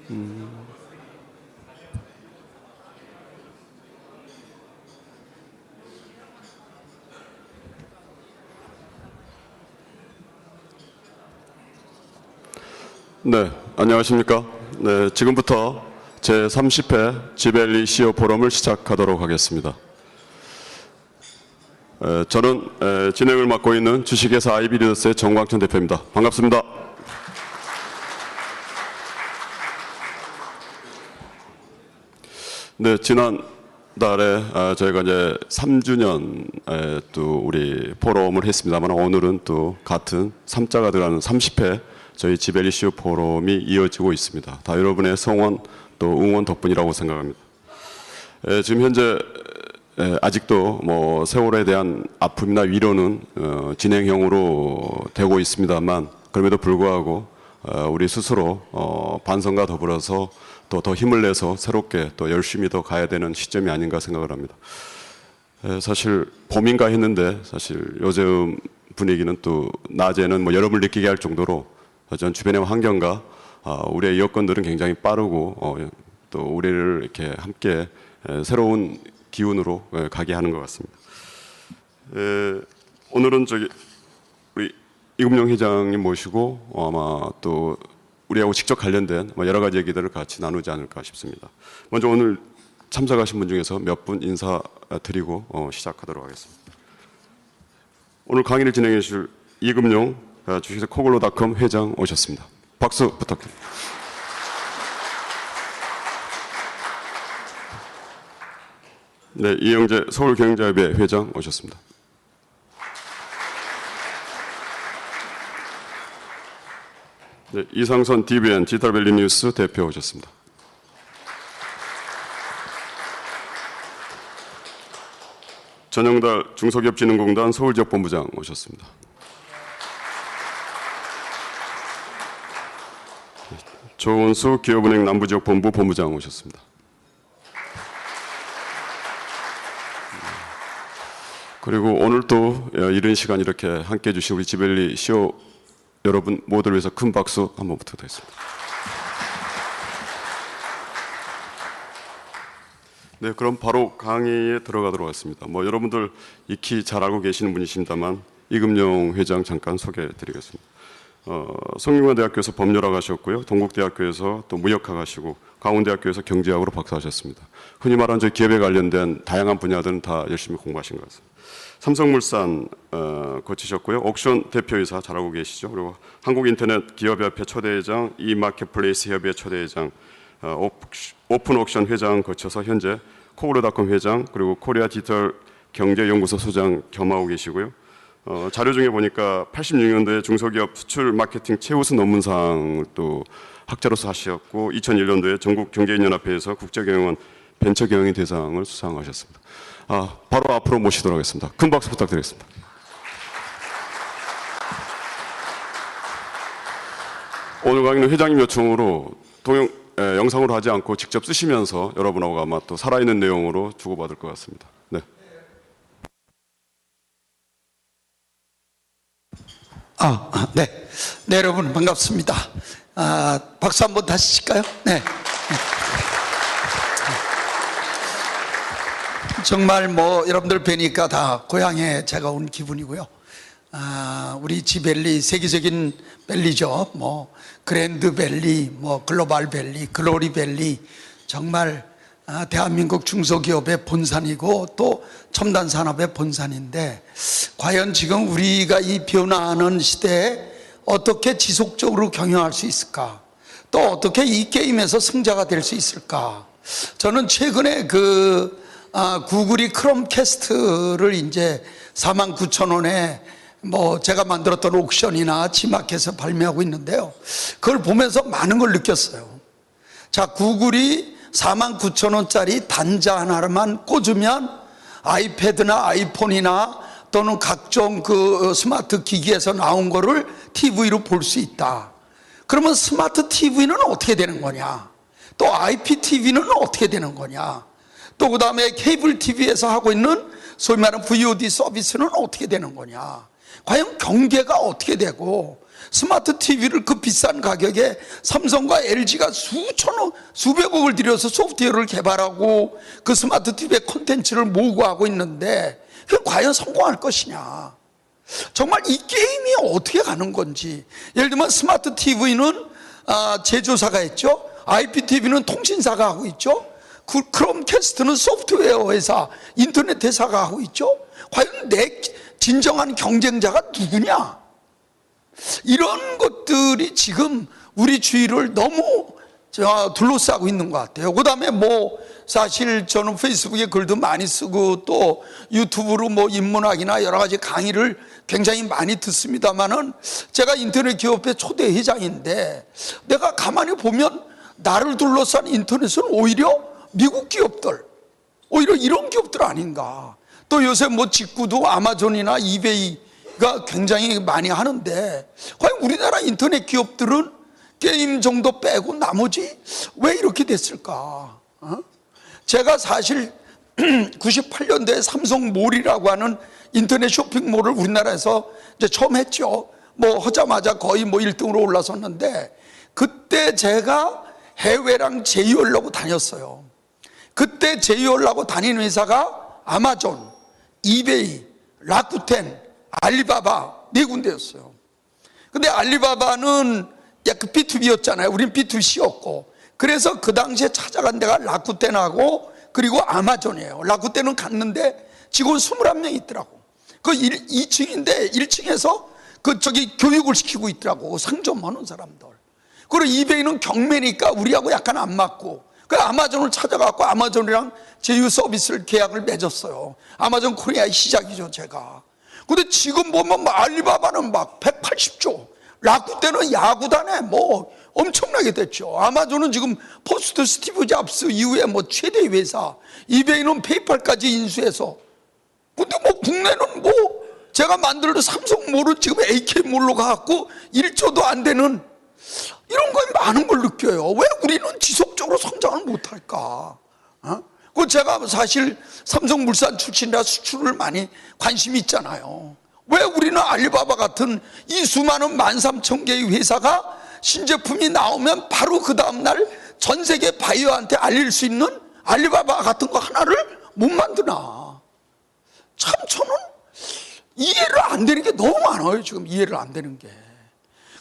네, 안녕하십니까. 네, 지금부터 제30회 지벨리 CEO 포럼을 시작하도록 하겠습니다. 저는 진행을 맡고 있는 주식회사 아이비리더스의 정광천 대표입니다. 반갑습니다. 네, 지난달에 저희가 이제 3주년 또 우리 포럼을 했습니다만, 오늘은 또 같은 3자가 들어가는 30회 저희 지벨리 CEO 포럼이 이어지고 있습니다. 다 여러분의 성원 또 응원 덕분이라고 생각합니다. 지금 현재 아직도 뭐 세월에 대한 아픔이나 위로는 진행형으로 되고 있습니다만, 그럼에도 불구하고 우리 스스로 반성과 더불어서 또 더 힘을 내서 새롭게 또 열심히 더 가야 되는 시점이 아닌가 생각을 합니다. 사실 봄인가 했는데 사실 요즘 분위기는 또 낮에는 뭐 여름을 느끼게 할 정도로 전 주변의 환경과 우리의 여건들은 굉장히 빠르고 또 우리를 이렇게 함께 새로운 기운으로 가게 하는 것 같습니다. 오늘은 우리 이금용 회장님 모시고 아마 또 우리하고 직접 관련된 여러 가지 얘기들을 같이 나누지 않을까 싶습니다. 먼저 오늘 참석하신 분 중에서 몇 분 인사드리고 시작하도록 하겠습니다. 오늘 강의를 진행해 주실 이금용 주식회사 코글로닷컴 회장 오셨습니다. 박수 부탁드립니다. 네, 이영재 서울경영자협의 회장 오셨습니다. 네, 이상선 DBN 디지털밸리 뉴스 대표 오셨습니다. 전영달 중소기업진흥공단 서울지역본부장 오셨습니다. 조은수 기업은행 남부지역본부 본부장 오셨습니다. 그리고 오늘 또 이런 시간 이렇게 함께해 주신 우리 지벨리 CEO 여러분 모두를 위해서 큰 박수 한번 부탁드리겠습니다. 네, 그럼 바로 강의에 들어가도록 하겠습니다. 여러분들 익히 잘 알고 계시는 분이십니다만 이금용 회장 잠깐 소개해 드리겠습니다. 성균관대학교에서 법률학 하셨고요. 동국대학교에서 또 무역학 하시고 강원대학교에서 경제학으로 박사하셨습니다. 흔히 말하는 저희 기업에 관련된 다양한 분야들은 다 열심히 공부하신 것 같습니다. 삼성물산 거치셨고요. 옥션 대표이사 잘 알고 계시죠. 그리고 한국인터넷기업협회 초대회장, 이마켓플레이스 협의회 초대회장, 오픈옥션 회장 거쳐서 현재 코글로닷컴 회장, 그리고 코리아 디지털 경제연구소 소장 겸하고 계시고요. 자료 중에 보니까 86년도에 중소기업 수출 마케팅 최우수 논문상을 또 학자로서 하셨고 2001년도에 전국경제인연합회에서 국제경영원 벤처경영인 대상을 수상하셨습니다. 바로 앞으로 모시도록 하겠습니다. 큰 박수 부탁드리겠습니다. 오늘 강의는 회장님 요청으로 영상으로 하지 않고 직접 쓰시면서 여러분하고 아마 또 살아있는 내용으로 주고받을 것 같습니다. 네. 네. 네, 여러분 반갑습니다. 박수 한번 다시 칠까요? 네. 정말 여러분들 뵈니까 다 고향에 제가 온 기분이고요. 우리 지벨리 세계적인 벨리죠. 그랜드 벨리, 글로벌 벨리, 글로리 벨리, 정말 대한민국 중소기업의 본산이고 또 첨단 산업의 본산인데, 과연 지금 우리가 이 변화하는 시대에 어떻게 지속적으로 경영할 수 있을까? 또 어떻게 이 게임에서 승자가 될 수 있을까? 저는 최근에 구글이 크롬캐스트를 이제 49,000원에 제가 만들었던 옥션이나 지마켓에서 발매하고 있는데요. 그걸 보면서 많은 걸 느꼈어요. 자, 구글이 49,000원짜리 단자 하나만 꽂으면 아이패드나 아이폰이나 또는 각종 스마트 기기에서 나온 거를 TV로 볼 수 있다. 그러면 스마트 TV는 어떻게 되는 거냐? 또 IPTV는 어떻게 되는 거냐? 또 그 다음에 케이블 TV에서 하고 있는 소위 말하는 VOD 서비스는 어떻게 되는 거냐? 과연 경계가 어떻게 되고, 스마트 TV를 그 비싼 가격에 삼성과 LG가 수백억을 들여서 소프트웨어를 개발하고 그 스마트 TV의 콘텐츠를 모으고 하고 있는데 그게 과연 성공할 것이냐. 정말 이 게임이 어떻게 가는 건지. 예를 들면 스마트 TV는 제조사가 있죠. IPTV는 통신사가 하고 있죠. 크롬캐스트는 소프트웨어 회사, 인터넷 회사가 하고 있죠. 과연 내 진정한 경쟁자가 누구냐? 이런 것들이 지금 우리 주위를 너무 둘러싸고 있는 것 같아요. 그 다음에 사실 저는 페이스북에 글도 많이 쓰고 또 유튜브로 인문학이나 여러 가지 강의를 굉장히 많이 듣습니다만은 제가 인터넷 기업의 초대 회장인데 내가 가만히 보면 나를 둘러싼 인터넷은 오히려 미국 기업들, 오히려 이런 기업들 아닌가. 또 요새 직구도 아마존이나 이베이가 굉장히 많이 하는데 과연 우리나라 인터넷 기업들은 게임 정도 빼고 나머지 왜 이렇게 됐을까? 제가 사실 98년도에 삼성몰이라고 하는 인터넷 쇼핑몰을 우리나라에서 이제 처음 했죠. 하자마자 거의 1등으로 올라섰는데 그때 제가 해외랑 제휴하려고 다녔어요. 그때 제휴하려고 다니는 회사가 아마존, 이베이, 라쿠텐, 알리바바 네 군데였어요. 근데 알리바바는 약간 B2B였잖아요. 우린 B2C였고. 그래서 그 당시에 찾아간 데가 라쿠텐하고 그리고 아마존이에요. 라쿠텐은 갔는데 직원 21명 있더라고. 그 2층인데 1층에서 교육을 시키고 있더라고. 상점하는 사람들. 그리고 이베이는 경매니까 우리하고 약간 안 맞고. 그 아마존을 찾아갖고 아마존이랑 제휴 서비스를 계약을 맺었어요. 아마존 코리아의 시작이죠, 제가. 근데 지금 보면 알리바바는 180조, 라쿠텐은 야구단에 엄청나게 됐죠. 아마존은 지금 포스트 스티브 잡스 이후에 최대 회사, 이베이는 페이팔까지 인수해서. 근데 국내는 제가 만들던 삼성몰은 지금 AK몰로 가갖고 1조도 안 되는 이런 거에 많은 걸 느껴요. 왜 우리는 지속적으로 성장을 못할까? 그 제가 사실 삼성물산 출신이라 수출을 많이 관심이 있잖아요. 왜 우리는 알리바바 같은 이 수많은 13,000개의 회사가 신제품이 나오면 바로 그 다음날 전 세계 바이어한테 알릴 수 있는 알리바바 같은 거 하나를 못 만드나? 참 저는 이해를 안 되는 게 너무 많아요. 지금 이해를 안 되는 게.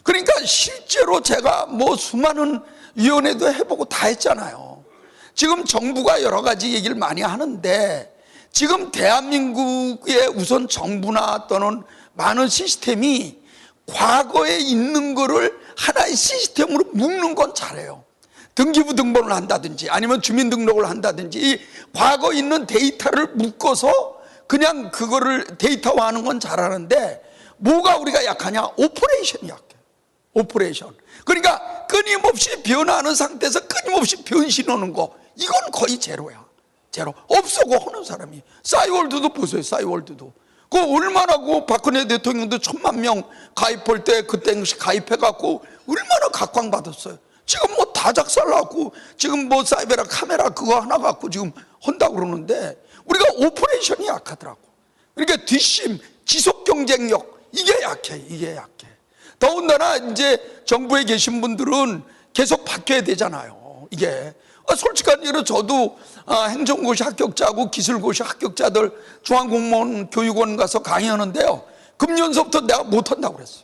그러니까 실제로 제가 수많은 위원회도 해보고 다 했잖아요. 지금 정부가 여러 가지 얘기를 많이 하는데 지금 대한민국의 우선 정부나 또는 많은 시스템이 과거에 있는 거를 하나의 시스템으로 묶는 건 잘해요. 등기부 등본을 한다든지 아니면 주민등록을 한다든지 이 과거에 있는 데이터를 묶어서 그냥 그거를 데이터화하는 건 잘하는데 뭐가 우리가 약하냐? 오퍼레이션이 약해. 오퍼레이션. 그러니까 끊임없이 변화하는 상태에서 끊임없이 변신하는 거 이건 거의 제로야. 제로. 없어고 하는 사람이. 싸이월드도 보세요. 싸이월드도. 그 얼마나 박근혜 대통령도 1,000만 명 가입할 때 그때 당시 가입해갖고 얼마나 각광받았어요. 지금 다 작살나고 지금 사이베라 카메라 그거 하나 갖고 지금 한다고 그러는데 우리가 오퍼레이션이 약하더라고. 그러니까 뒷심, 지속 경쟁력 이게 약해. 이게 약해. 더군다나 이제 정부에 계신 분들은 계속 바뀌어야 되잖아요. 이게 솔직한 얘기로 저도 행정고시 합격자고 기술고시 합격자들 중앙공무원 교육원 가서 강의하는데요. 금년서부터 내가 못한다고 그랬어요.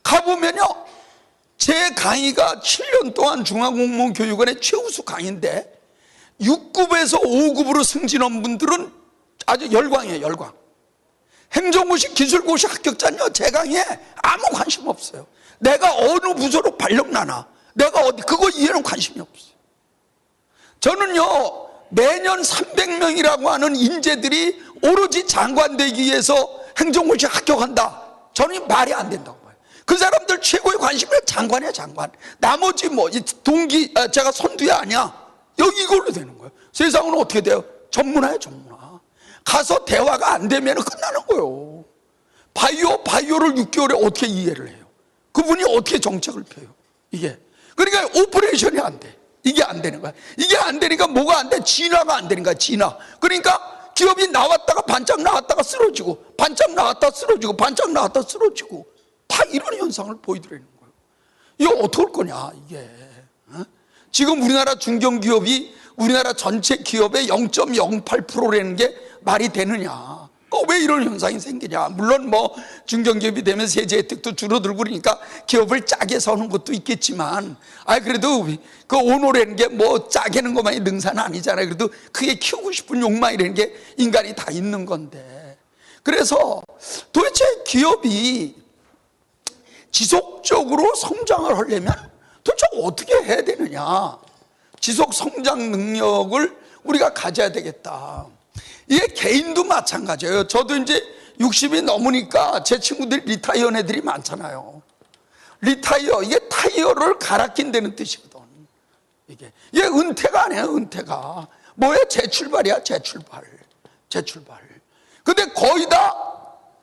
가보면요. 제 강의가 7년 동안 중앙공무원 교육원의 최우수 강의인데 6급에서 5급으로 승진한 분들은 아주 열광이에요. 열광. 행정고시 기술고시 합격자는요. 제 강의에 아무 관심 없어요. 내가 어느 부서로 발령나나 내가 어디 그거 이해는 관심이 없어요. 저는요. 매년 300명이라고 하는 인재들이 오로지 장관 되기 위해서 행정고시 합격한다. 저는 말이 안 된다고 봐요. 그 사람들 최고의 관심은 장관이야 장관. 나머지 동기 제가 선두야 아니야. 여기 이걸로 되는 거예요. 세상은 어떻게 돼요? 전문화야 전문화. 가서 대화가 안 되면 끝나는 거예요. 바이오를 6개월에 어떻게 이해를 해요? 그분이 어떻게 정책을 펴요? 이게 그러니까 오퍼레이션이 안 돼. 이게 안 되는 거야. 이게 안 되니까 뭐가 안 돼? 진화가 안 되는 거야. 진화. 그러니까 기업이 나왔다가 반짝 나왔다가 쓰러지고, 반짝 나왔다 쓰러지고, 반짝 나왔다 쓰러지고, 다 이런 현상을 보이더라는 거예요. 이거 어떻게 할 거냐 이게. 지금 우리나라 중견기업이 우리나라 전체 기업의 0.08%라는 게 말이 되느냐. 왜 이런 현상이 생기냐. 물론 뭐 중견기업이 되면 세제 혜택도 줄어들고 그러니까 기업을 짜게 서는 것도 있겠지만, 그래도 그 오너라는 게 뭐 짜게는 것만이 능사는 아니잖아요. 그래도 크게 키우고 싶은 욕망이라는 게 인간이 다 있는 건데, 그래서 도대체 기업이 지속적으로 성장을 하려면 도대체 어떻게 해야 되느냐. 지속 성장 능력을 우리가 가져야 되겠다. 이게 개인도 마찬가지예요. 저도 이제 60이 넘으니까 제 친구들 리타이어 애들이 많잖아요. 리타이어, 이게 타이어를 갈아 낀다는 뜻이거든. 이게 은퇴가 아니에요. 은퇴가 뭐야? 재출발이야. 재출발. 근데 거의 다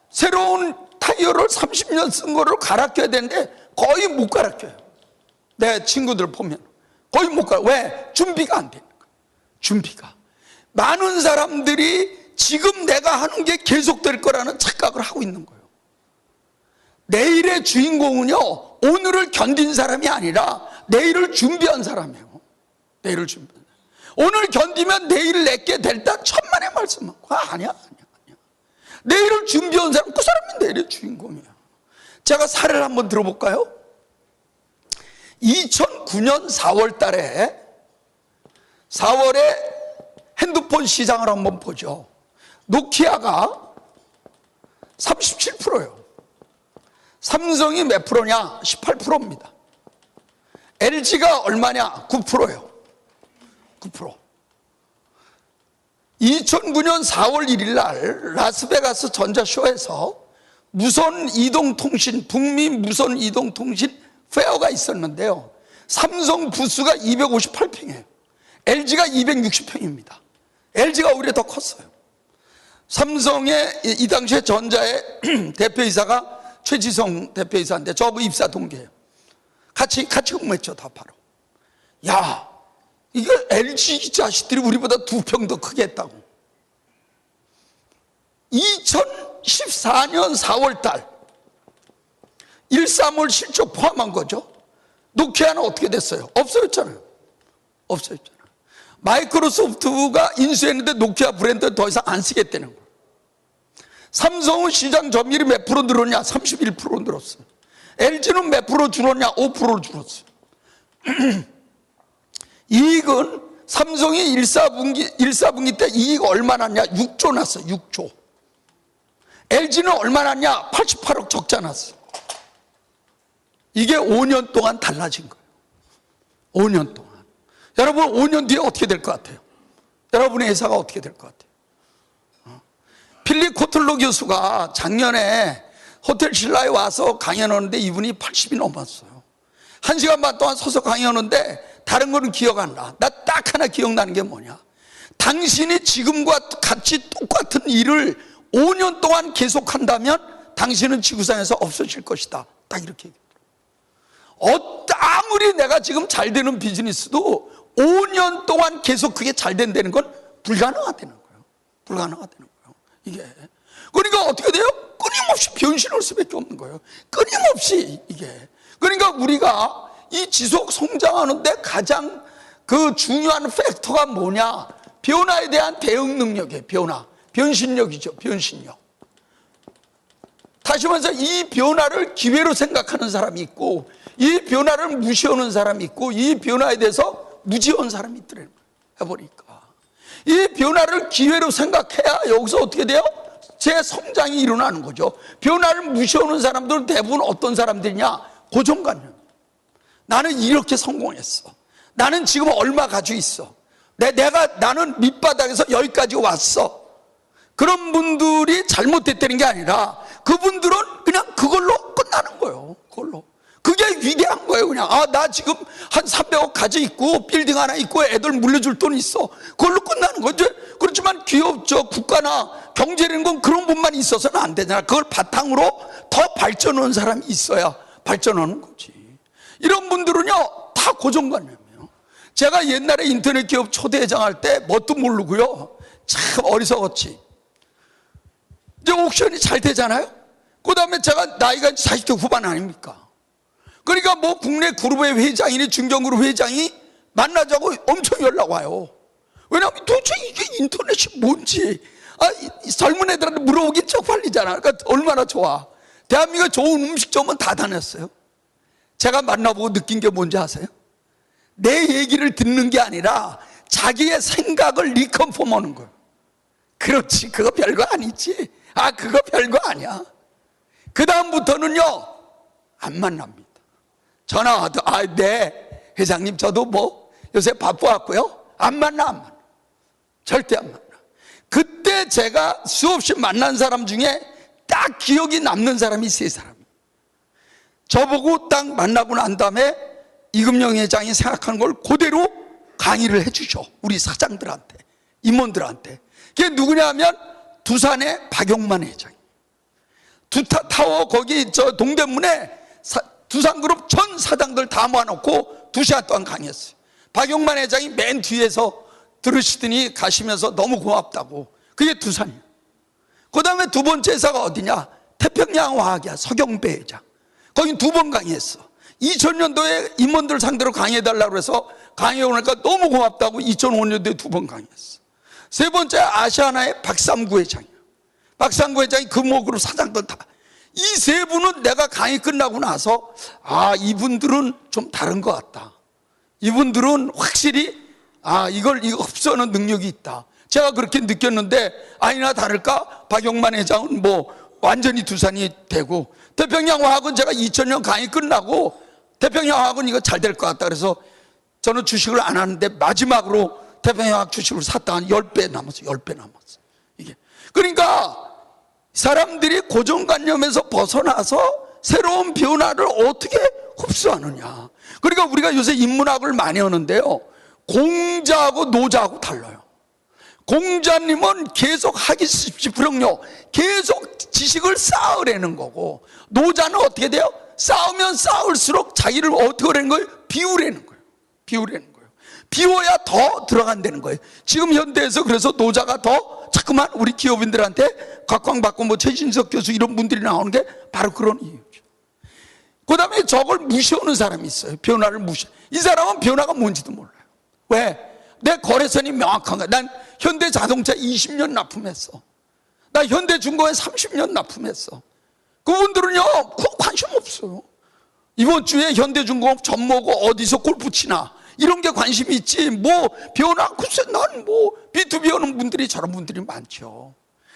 새로운 타이어를 30년 쓴 거를 갈아 껴야 되는데 거의 못 갈아 껴요. 내 친구들 보면 거의 못 갈아. 왜? 준비가 안 되는 거예요. 준비가. 많은 사람들이 지금 내가 하는 게 계속될 거라는 착각을 하고 있는 거예요. 내일의 주인공은요, 오늘을 견딘 사람이 아니라 내일을 준비한 사람이에요. 내일을 준비한 사람. 오늘 견디면 내일을 내게 될다 천만의 말씀. 아니야. 내일을 준비한 사람, 그 사람이 내일의 주인공이에요. 제가 사례를 한번 들어볼까요? 2009년 4월 달에 4월에 핸드폰 시장을 한번 보죠. 노키아가 37%예요. 삼성이 몇 프로냐? 18%입니다. LG가 얼마냐? 9%예요. 9%. 2009년 4월 1일 날 라스베가스 전자쇼에서 무선 이동통신, 북미 무선 이동통신 페어가 있었는데요. 삼성 부스가 258평이에요. LG가 260평입니다. LG가 오히려 더 컸어요. 삼성의 이 당시에 전자의 대표이사가 최지성 대표이사인데 저하고 입사 동기예요. 같이 근무했죠. 다 바로. 야, 이거 LG 자식들이 우리보다 2평 더 크게 했다고. 2014년 4월 달 1~3월 실적 포함한 거죠. 노키아는 어떻게 됐어요? 없어졌잖아요. 마이크로소프트가 인수했는데 노키아 브랜드 더 이상 안 쓰겠다는 거예요. 삼성은 시장 점유율이 몇 프로 늘었냐? 31% 늘었어요. LG는 몇 프로 줄었냐? 5% 줄었어요. 이익은 삼성이 1사분기 때 이익 얼마 났냐? 6조 났어요. 6조. LG는 얼마 났냐? 88억 적자 났어요. 이게 5년 동안 달라진 거예요. 5년 동안. 여러분 5년 뒤에 어떻게 될 것 같아요? 여러분의 회사가 어떻게 될 것 같아요? 필립 코틀로 교수가 작년에 호텔 신라에 와서 강연하는데 이분이 80이 넘었어요. 1시간 반 동안 서서 강연하는데 다른 거는 기억 안 나. 나 딱 하나 기억나는 게 뭐냐? 당신이 지금과 같이 똑같은 일을 5년 동안 계속한다면 당신은 지구상에서 없어질 것이다. 딱 이렇게 얘기해요. 아무리 내가 지금 잘 되는 비즈니스도 5년 동안 계속 그게 잘 된다는 건 불가능하다는 거예요. 이게. 그러니까 어떻게 돼요? 끊임없이 변신할 수밖에 없는 거예요. 끊임없이 이게. 그러니까 우리가 이 지속 성장하는데 가장 그 중요한 팩터가 뭐냐? 변화에 대한 대응 능력이에요. 변신력이죠. 변신력. 다시 말해서 이 변화를 기회로 생각하는 사람이 있고, 이 변화를 무시하는 사람이 있고, 이 변화에 대해서 무지한 사람이 있더라는 거예요. 해보니까 이 변화를 기회로 생각해야 여기서 어떻게 돼요? 재성장이 일어나는 거죠. 변화를 무시하는 사람들은 대부분 어떤 사람들이냐? 고정관념. 나는 이렇게 성공했어. 나는 지금 얼마 가지고 있어. 나는 밑바닥에서 여기까지 왔어. 그런 분들이 잘못됐다는 게 아니라 그분들은 그냥 그걸로 끝나는 거예요. 그게 위대한 거예요. 그냥 나 지금 한 300억 가지고 있고 빌딩 하나 있고 애들 물려줄 돈 있어. 그걸로 끝나는 거죠. 그렇지만 기업, 국가나 경제라는 건 그런 분만 있어서는 안 되잖아. 그걸 바탕으로 더 발전하는 사람이 있어야 발전하는 거지. 이런 분들은요 다 고정관념이에요. 제가 옛날에 인터넷 기업 초대회장 할 때 뭣도 모르고요, 참 어리석었지. 이제 옥션이 잘 되잖아요. 그 다음에 제가 나이가 40대 후반 아닙니까? 그러니까 뭐 국내 그룹의 회장이니 중견그룹 회장이 만나자고 엄청 연락 와요. 왜냐하면 도대체 이게 인터넷이 뭔지 이 젊은 애들한테 물어보기 쪽팔리잖아. 그러니까 얼마나 좋아. 대한민국에 좋은 음식점은 다 다녔어요. 제가 만나보고 느낀 게 뭔지 아세요? 내 얘기를 듣는 게 아니라 자기의 생각을 리컨펌하는 거예요. 그렇지, 그거 별거 아니지. 그거 별거 아니야. 그 다음부터는요, 안 만납니다. 전화와도 네 회장님 저도 뭐 요새 바빠갖고요, 안 만나. 절대 안 만나. 그때 제가 수없이 만난 사람 중에 딱 기억이 남는 사람이 3사람. 저보고 딱 만나고 난 다음에 이금영 회장이 생각하는 걸 그대로 강의를 해주죠. 우리 사장들한테, 임원들한테. 그게 누구냐면 두산의 박용만 회장. 두타타워 거기 저 동대문에 두산그룹 전 사장들 다 모아놓고 2시간 동안 강의했어요. 박용만 회장이 맨 뒤에서 들으시더니 가시면서 너무 고맙다고. 그게 두산이에요. 그 다음에 두 번째 회사가 어디냐? 태평양화학이야. 서경배 회장. 거긴 2번 강의했어. 2000년도에 임원들 상대로 강의해달라고 해서 강의해 오니까 너무 고맙다고 2005년도에 2번 강의했어. 세 번째 아시아나의 박삼구 회장이에요. 박삼구 회장이 금호그룹 사장들 다. 이 3분은 내가 강의 끝나고 나서 이분들은 좀 다른 것 같다. 이분들은 확실히 이걸 흡수하는 능력이 있다. 제가 그렇게 느꼈는데 아니나 다를까 박용만 회장은 뭐 완전히 두산이 되고, 태평양화학은 제가 2000년 강의 끝나고 태평양화학은 이거 잘 될 것 같다 그래서 저는 주식을 안 하는데 마지막으로 태평양화학 주식을 샀다가 10배 남았어요. 10배 남았어요. 이게 그러니까 사람들이 고정관념에서 벗어나서 새로운 변화를 어떻게 흡수하느냐. 그러니까 우리가 요새 인문학을 많이 하는데요, 공자하고 노자하고 달라요. 공자님은 계속 학위집필력요, 계속 지식을 쌓으려는 거고, 노자는 어떻게 돼요? 쌓으면 쌓을수록 자기를 어떻게 하려는 거예요? 비우려는 거예요. 비우려는 거예요. 비워야 더 들어간다는 거예요. 지금 현대에서 그래서 노자가 더 자꾸만 우리 기업인들한테 각광받고 뭐 최진석 교수 이런 분들이 나오는 게 바로 그런 이유죠. 그 다음에 저걸 무시하는 사람이 있어요. 변화를 이 사람은 변화가 뭔지도 몰라요. 왜? 내 거래선이 명확한 거야. 난 현대자동차 20년 납품했어. 나 현대중공업 30년 납품했어. 그분들은요, 그거 관심 없어요. 이번 주에 현대중공업 접모고 어디서 골프 치나 이런 게 관심이 있지, 뭐 변화, 글쎄 난 뭐 B2B 하는 분들이 저런 분들이 많죠.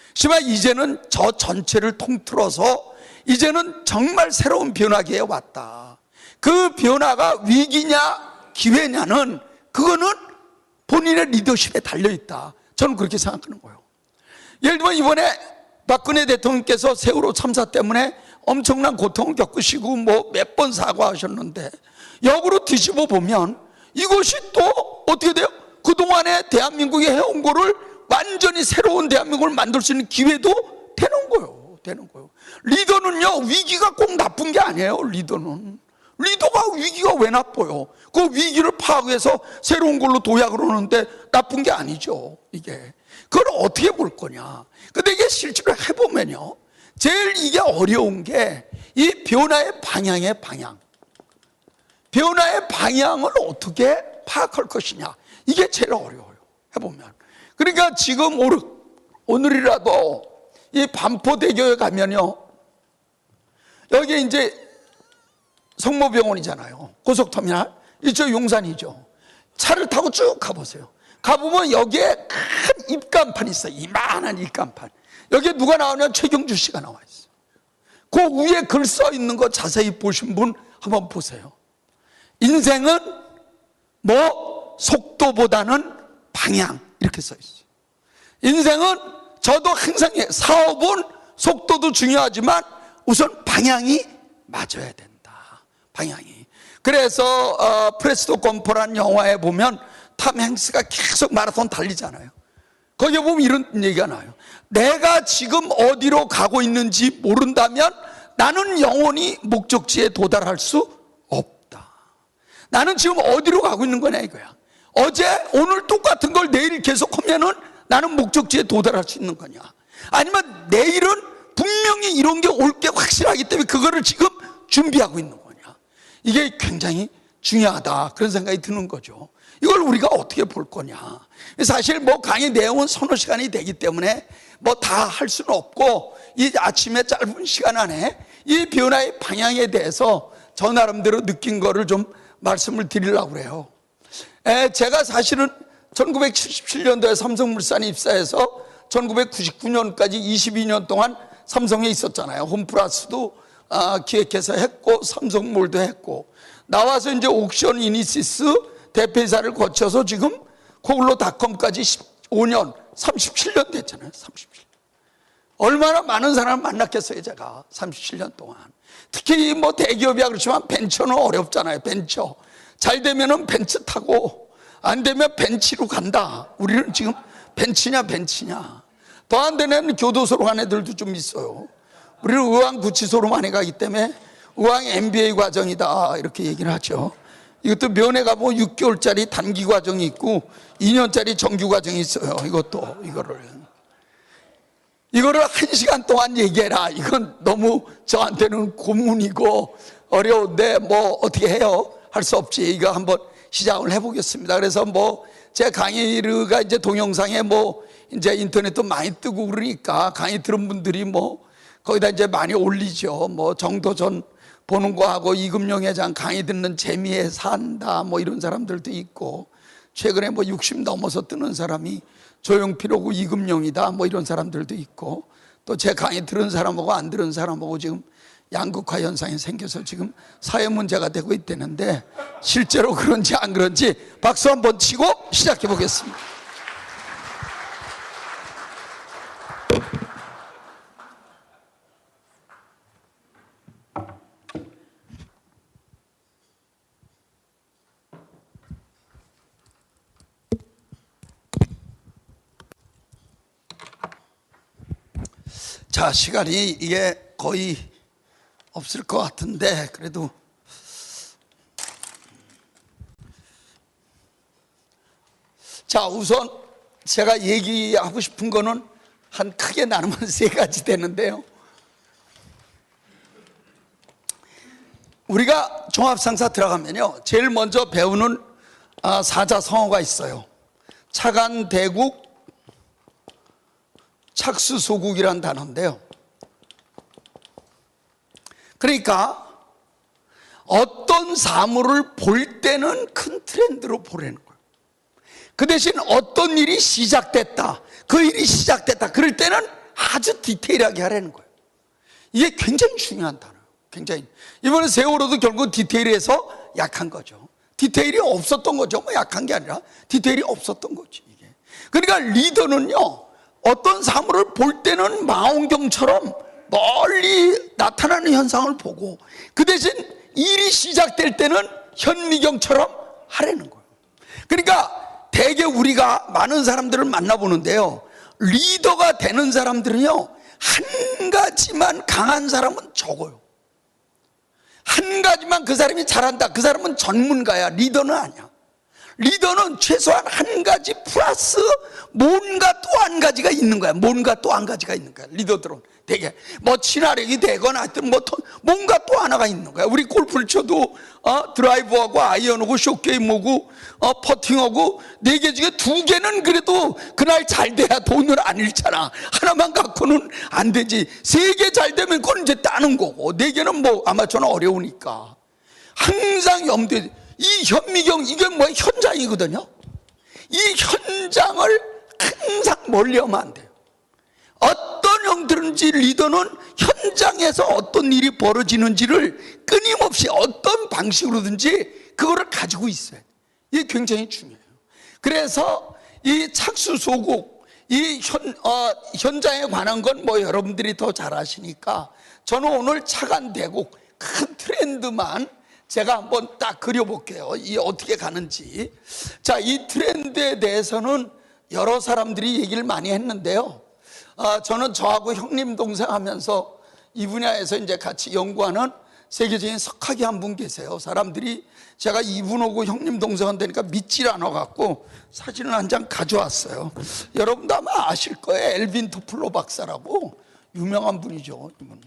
하지만 이제는 저 전체를 통틀어서 이제는 정말 새로운 변화기에 왔다. 그 변화가 위기냐 기회냐는 그거는 본인의 리더십에 달려있다. 저는 그렇게 생각하는 거예요. 예를 들면 이번에 박근혜 대통령께서 세월호 참사 때문에 엄청난 고통을 겪으시고 뭐 몇 번 사과하셨는데, 역으로 뒤집어 보면 이것이 또 어떻게 돼요? 그동안에 대한민국이 해온 거를 완전히 새로운 대한민국을 만들 수 있는 기회도 되는 거예요. 되는 거예요. 리더는요, 위기가 꼭 나쁜 게 아니에요. 리더가 위기가 왜 나빠요? 그 위기를 파악해서 새로운 걸로 도약을 하는데 나쁜 게 아니죠. 이게 그걸 어떻게 볼 거냐. 근데 이게 실제로 해보면요, 제일 이게 어려운 게 이 변화의 방향의 방향, 변화의 방향을 어떻게 파악할 것이냐, 이게 제일 어려워요. 해보면. 그러니까 지금 오늘이라도 이 반포대교에 가면요, 여기 이제 성모병원이잖아요. 고속터미널. 이쪽 용산이죠. 차를 타고 쭉 가보세요. 가보면 여기에 큰 입간판이 있어요. 이만한 입간판. 여기에 누가 나오냐면 최경주 씨가 나와 있어요. 그 위에 글 써 있는 거 자세히 보신 분 한번 보세요. 인생은 뭐 속도보다는 방향, 이렇게 써 있어요. 인생은 저도 항상 사업은 속도도 중요하지만 우선 방향이 맞아야 된다. 방향이. 그래서 프레스토 검퍼라는 영화에 보면 탐 행스가 계속 마라톤 달리잖아요. 거기에 보면 이런 얘기가 나와요. 내가 지금 어디로 가고 있는지 모른다면 나는 영원히 목적지에 도달할 수 없다. 나는 지금 어디로 가고 있는 거냐 이거야. 어제 오늘 똑같은 걸 내일 계속하면은 나는 목적지에 도달할 수 있는 거냐? 아니면 내일은 분명히 이런 게 올 게 확실하기 때문에 그거를 지금 준비하고 있는 거냐? 이게 굉장히 중요하다, 그런 생각이 드는 거죠. 이걸 우리가 어떻게 볼 거냐? 사실 뭐 강의 내용은 서너 시간이 되기 때문에 뭐 다 할 수는 없고, 이 아침에 짧은 시간 안에 이 변화의 방향에 대해서 저 나름대로 느낀 거를 좀 말씀을 드리려고 그래요. 제가 사실은 1977년도에 삼성물산에 입사해서 1999년까지 22년 동안 삼성에 있었잖아요. 홈플러스도 기획해서 했고, 삼성몰도 했고, 나와서 이제 옥션 이니시스 대표이사를 거쳐서 지금 코글로닷컴까지 15년, 37년 됐잖아요. 37년. 얼마나 많은 사람을 만났겠어요, 제가 37년 동안. 특히 뭐 대기업이야 그렇지만 벤처는 어렵잖아요. 벤처 잘 되면은 벤츠 타고, 안 되면 벤치로 간다. 우리는 지금 벤치냐 더 안 되면 교도소로 간 애들도 좀 있어요. 우리는 의왕구치소로 많이 가기 때문에 의왕 MBA 과정이다 이렇게 얘기를 하죠. 이것도 면회가 뭐 6개월짜리 단기 과정이 있고 2년짜리 정규 과정이 있어요. 이거를 1시간 동안 얘기해라, 이건 너무 저한테는 고문이고 어려운데 뭐 어떻게 해요? 할 수 없지. 이거 한번 시작을 해보겠습니다. 그래서 뭐 제 강의가 이제 동영상에 뭐 이제 인터넷도 많이 뜨고 그러니까 강의 들은 분들이 뭐 거기다 이제 많이 올리죠. 뭐 정도전 보는 거하고 이금용 회장 강의 듣는 재미에 산다 뭐 이런 사람들도 있고, 최근에 뭐 60 넘어서 뜨는 사람이 조용필하고 이금용이다 뭐 이런 사람들도 있고, 또 제 강의 들은 사람하고 안 들은 사람하고 지금 양극화 현상이 생겨서 지금 사회 문제가 되고 있다는데, 실제로 그런지 안 그런지 박수 한번 치고 시작해 보겠습니다. 자, 시간이 이게 거의 없을 것 같은데 그래도 자, 우선 제가 얘기하고 싶은 거는 한 크게 나누면 3가지 되는데요. 우리가 종합상사 들어가면요, 제일 먼저 배우는 사자성어가 있어요. 차관대국, 착수소국이라는 단어인데요. 그러니까 어떤 사물을 볼 때는 큰 트렌드로 보라는 거예요. 그 대신 어떤 일이 시작됐다, 그 일이 시작됐다 그럴 때는 아주 디테일하게 하라는 거예요. 이게 굉장히 중요한 단어예요. 굉장히. 이번에 세월호도 결국 디테일에서 약한 거죠. 디테일이 없었던 거죠. 뭐 약한 게 아니라 디테일이 없었던 거지 이게. 그러니까 리더는요, 어떤 사물을 볼 때는 망원경처럼 멀리 나타나는 현상을 보고, 그 대신 일이 시작될 때는 현미경처럼 하라는 거예요. 그러니까 대개 우리가 많은 사람들을 만나보는데요, 리더가 되는 사람들은요, 한 가지만 강한 사람은 적어요. 한 가지만 그 사람이 잘한다, 그 사람은 전문가야. 리더는 아니야. 리더는 최소한 한 가지 플러스 뭔가 또 한 가지가 있는 거야. 뭔가 또 한 가지가 있는 거야. 리더들은 되게 뭐 친화력이 되거나 하여튼 뭐 뭔가 또 하나가 있는 거야. 우리 골프를 쳐도 드라이버하고 아이언하고 숏게임하고 퍼팅하고 4개 중에 2개는 그래도 그날 잘 돼야 돈을 안 잃잖아. 하나만 갖고는 안 되지. 3개 잘 되면 그건 이제 따는 거고, 4개는 뭐 아마추어는 어려우니까 항상 염두에. 이 현미경, 이게 뭐야? 현장이거든요. 이 현장을 항상 멀리하면 안 돼요. 어떤 형태든지 리더는 현장에서 어떤 일이 벌어지는지를 끊임없이 어떤 방식으로든지 그거를 가지고 있어요. 이게 굉장히 중요해요. 그래서 이 착수소국, 이 현장에 관한 건 뭐 여러분들이 더 잘 아시니까 저는 오늘 차관대국 큰 트렌드만 제가 한번 딱 그려볼게요. 이 어떻게 가는지. 자, 이 트렌드에 대해서는 여러 사람들이 얘기를 많이 했는데요. 저는 저하고 형님 동생 하면서 이 분야에서 이제 같이 연구하는 세계적인 석학이 한 분 계세요. 사람들이 제가 이분하고 형님 동생한 되니까 믿질 않아갖고 사진을 한 장 가져왔어요. 여러분도 아마 아실 거예요. 엘빈 토플로 박사라고 유명한 분이죠. 이분은.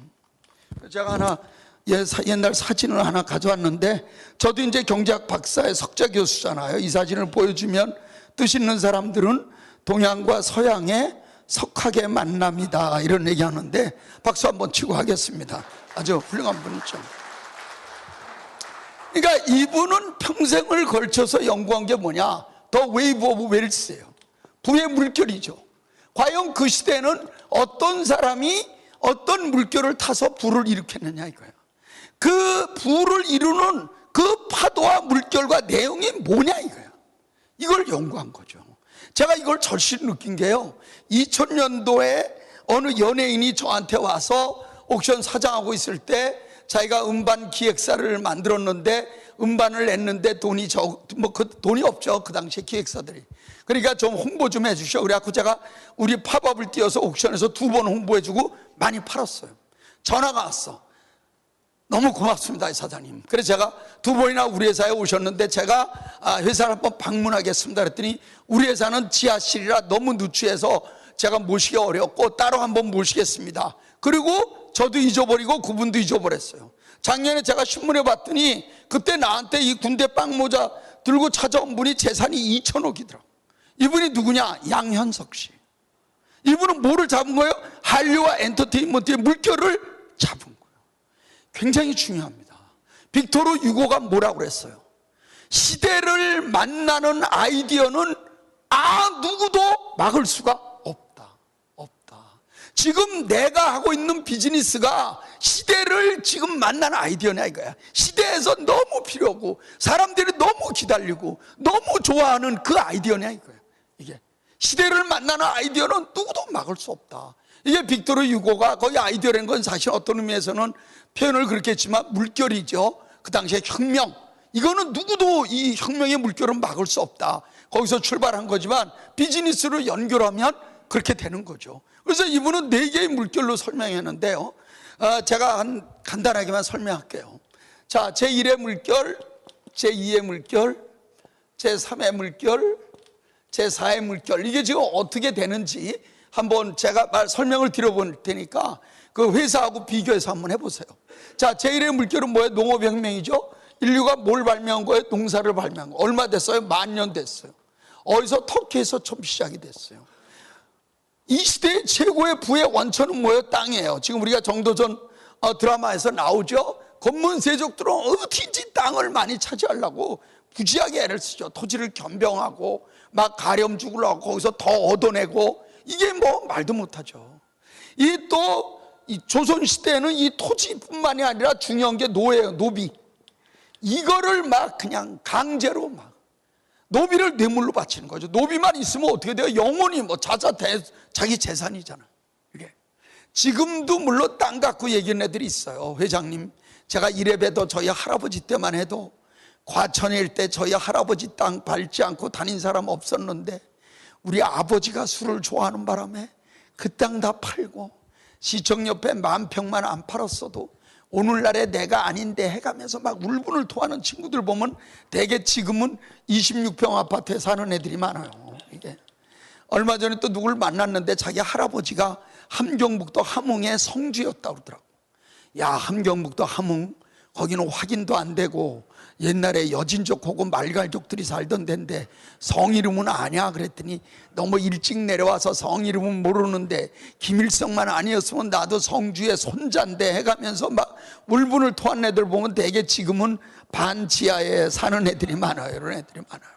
제가 하나 옛날 사진을 하나 가져왔는데, 저도 이제 경제학 박사의 석좌 교수잖아요. 이 사진을 보여주면 뜻 있는 사람들은 동양과 서양의 석학의 만남이다 이런 얘기하는데, 박수 한번 치고 하겠습니다. 아주 훌륭한 분이죠. 그러니까 이분은 평생을 걸쳐서 연구한 게 뭐냐, 더 웨이브 오브 웰스예요. 부의 물결이죠. 과연 그 시대에는 어떤 사람이 어떤 물결을 타서 부를 일으켰느냐 이거예요. 그 부를 이루는 그 파도와 물결과 내용이 뭐냐 이거예요. 이걸 연구한 거죠. 제가 이걸 절실히 느낀 게요, 2000년도에 어느 연예인이 저한테 와서 옥션 사장하고 있을 때 자기가 음반 기획사를 만들었는데 음반을 냈는데 돈이 돈이 없죠, 그 당시에 기획사들이. 그러니까 좀 홍보 좀 해주셔. 그래갖고 제가 우리 팝업을 띄워서 옥션에서 2번 홍보해주고 많이 팔았어요. 전화가 왔어. 너무 고맙습니다, 사장님. 그래서 제가 2번이나 우리 회사에 오셨는데 제가 회사를 한번 방문하겠습니다 그랬더니 우리 회사는 지하실이라 너무 누추해서 제가 모시기 어렵고 따로 한번 모시겠습니다. 그리고 저도 잊어버리고 그분도 잊어버렸어요. 작년에 제가 신문에 봤더니 그때 나한테 이 군대 빵모자 들고 찾아온 분이 재산이 2천억이더라. 이분이 누구냐? 양현석 씨. 이분은 뭐를 잡은 거예요? 한류와 엔터테인먼트의 물결을 잡은 거예요. 굉장히 중요합니다. 빅토르 유고가 뭐라고 그랬어요? 시대를 만나는 아이디어는 누구도 막을 수가 없다. 지금 내가 하고 있는 비즈니스가 시대를 지금 만나는 아이디어냐 이거야. 시대에서 너무 필요하고 사람들이 너무 기다리고 너무 좋아하는 그 아이디어냐 이거야. 이게 시대를 만나는 아이디어는 누구도 막을 수 없다. 이게 빅토르 유고가 거의 아이디어라는 건 사실 어떤 의미에서는 표현을 그렇게 했지만 물결이죠. 그 당시에 혁명, 이거는 누구도 이 혁명의 물결은 막을 수 없다. 거기서 출발한 거지만 비즈니스로 연결하면 그렇게 되는 거죠. 그래서 이분은 4개의 물결로 설명했는데요, 제가 간단하게만 설명할게요. 자, 제1의 물결, 제2의 물결, 제3의 물결, 제4의 물결, 이게 지금 어떻게 되는지 한번 제가 설명을 드려볼 테니까 그 회사하고 비교해서 한번 해보세요. 자, 제1의 물결은 뭐예요? 농업혁명이죠. 인류가 뭘 발명한 거예요? 농사를 발명한 거. 얼마 됐어요? 10,000년 됐어요. 어디서? 터키에서 처음 시작이 됐어요. 이 시대의 최고의 부의 원천은 뭐예요? 땅이에요. 지금 우리가 정도전 드라마에서 나오죠. 건문세족들은 어디든지 땅을 많이 차지하려고 부지하게 애를 쓰죠. 토지를 겸병하고 막 가렴 죽으려고 거기서 더 얻어내고, 이게 뭐 말도 못하죠. 이 조선시대에는 이 토지뿐만이 아니라 중요한 게 노예예요. 노비. 이거를 막 그냥 강제로 막 노비를 뇌물로 바치는 거죠. 노비만 있으면 어떻게 돼요? 영원히 뭐 자기 재산이잖아. 이게 지금도 물론 땅 갖고 얘기하는 애들이 있어요. 회장님, 제가 이래봬도 저희 할아버지 때만 해도 과천일 때 저희 할아버지 땅 밟지 않고 다닌 사람 없었는데 우리 아버지가 술을 좋아하는 바람에 그 땅 다 팔고 시청 옆에 10,000평만 안 팔았어도 오늘날에 내가 아닌데 해가면서 막 울분을 토하는 친구들 보면 대개 지금은 26평 아파트에 사는 애들이 많아요. 이게 얼마 전에 또 누굴 만났는데 자기 할아버지가 함경북도 함흥의 성주였다고 그러더라고. 야, 함경북도 함흥, 거기는 확인도 안 되고 옛날에 여진족하고 말갈족들이 살던 데인데 성 이름은 아냐 그랬더니 너무 일찍 내려와서 성 이름은 모르는데 김일성만 아니었으면 나도 성주의 손자인데 해가면서 막 울분을 토한 애들 보면 대개 지금은 반지하에 사는 애들이 많아요. 이런 애들이 많아요.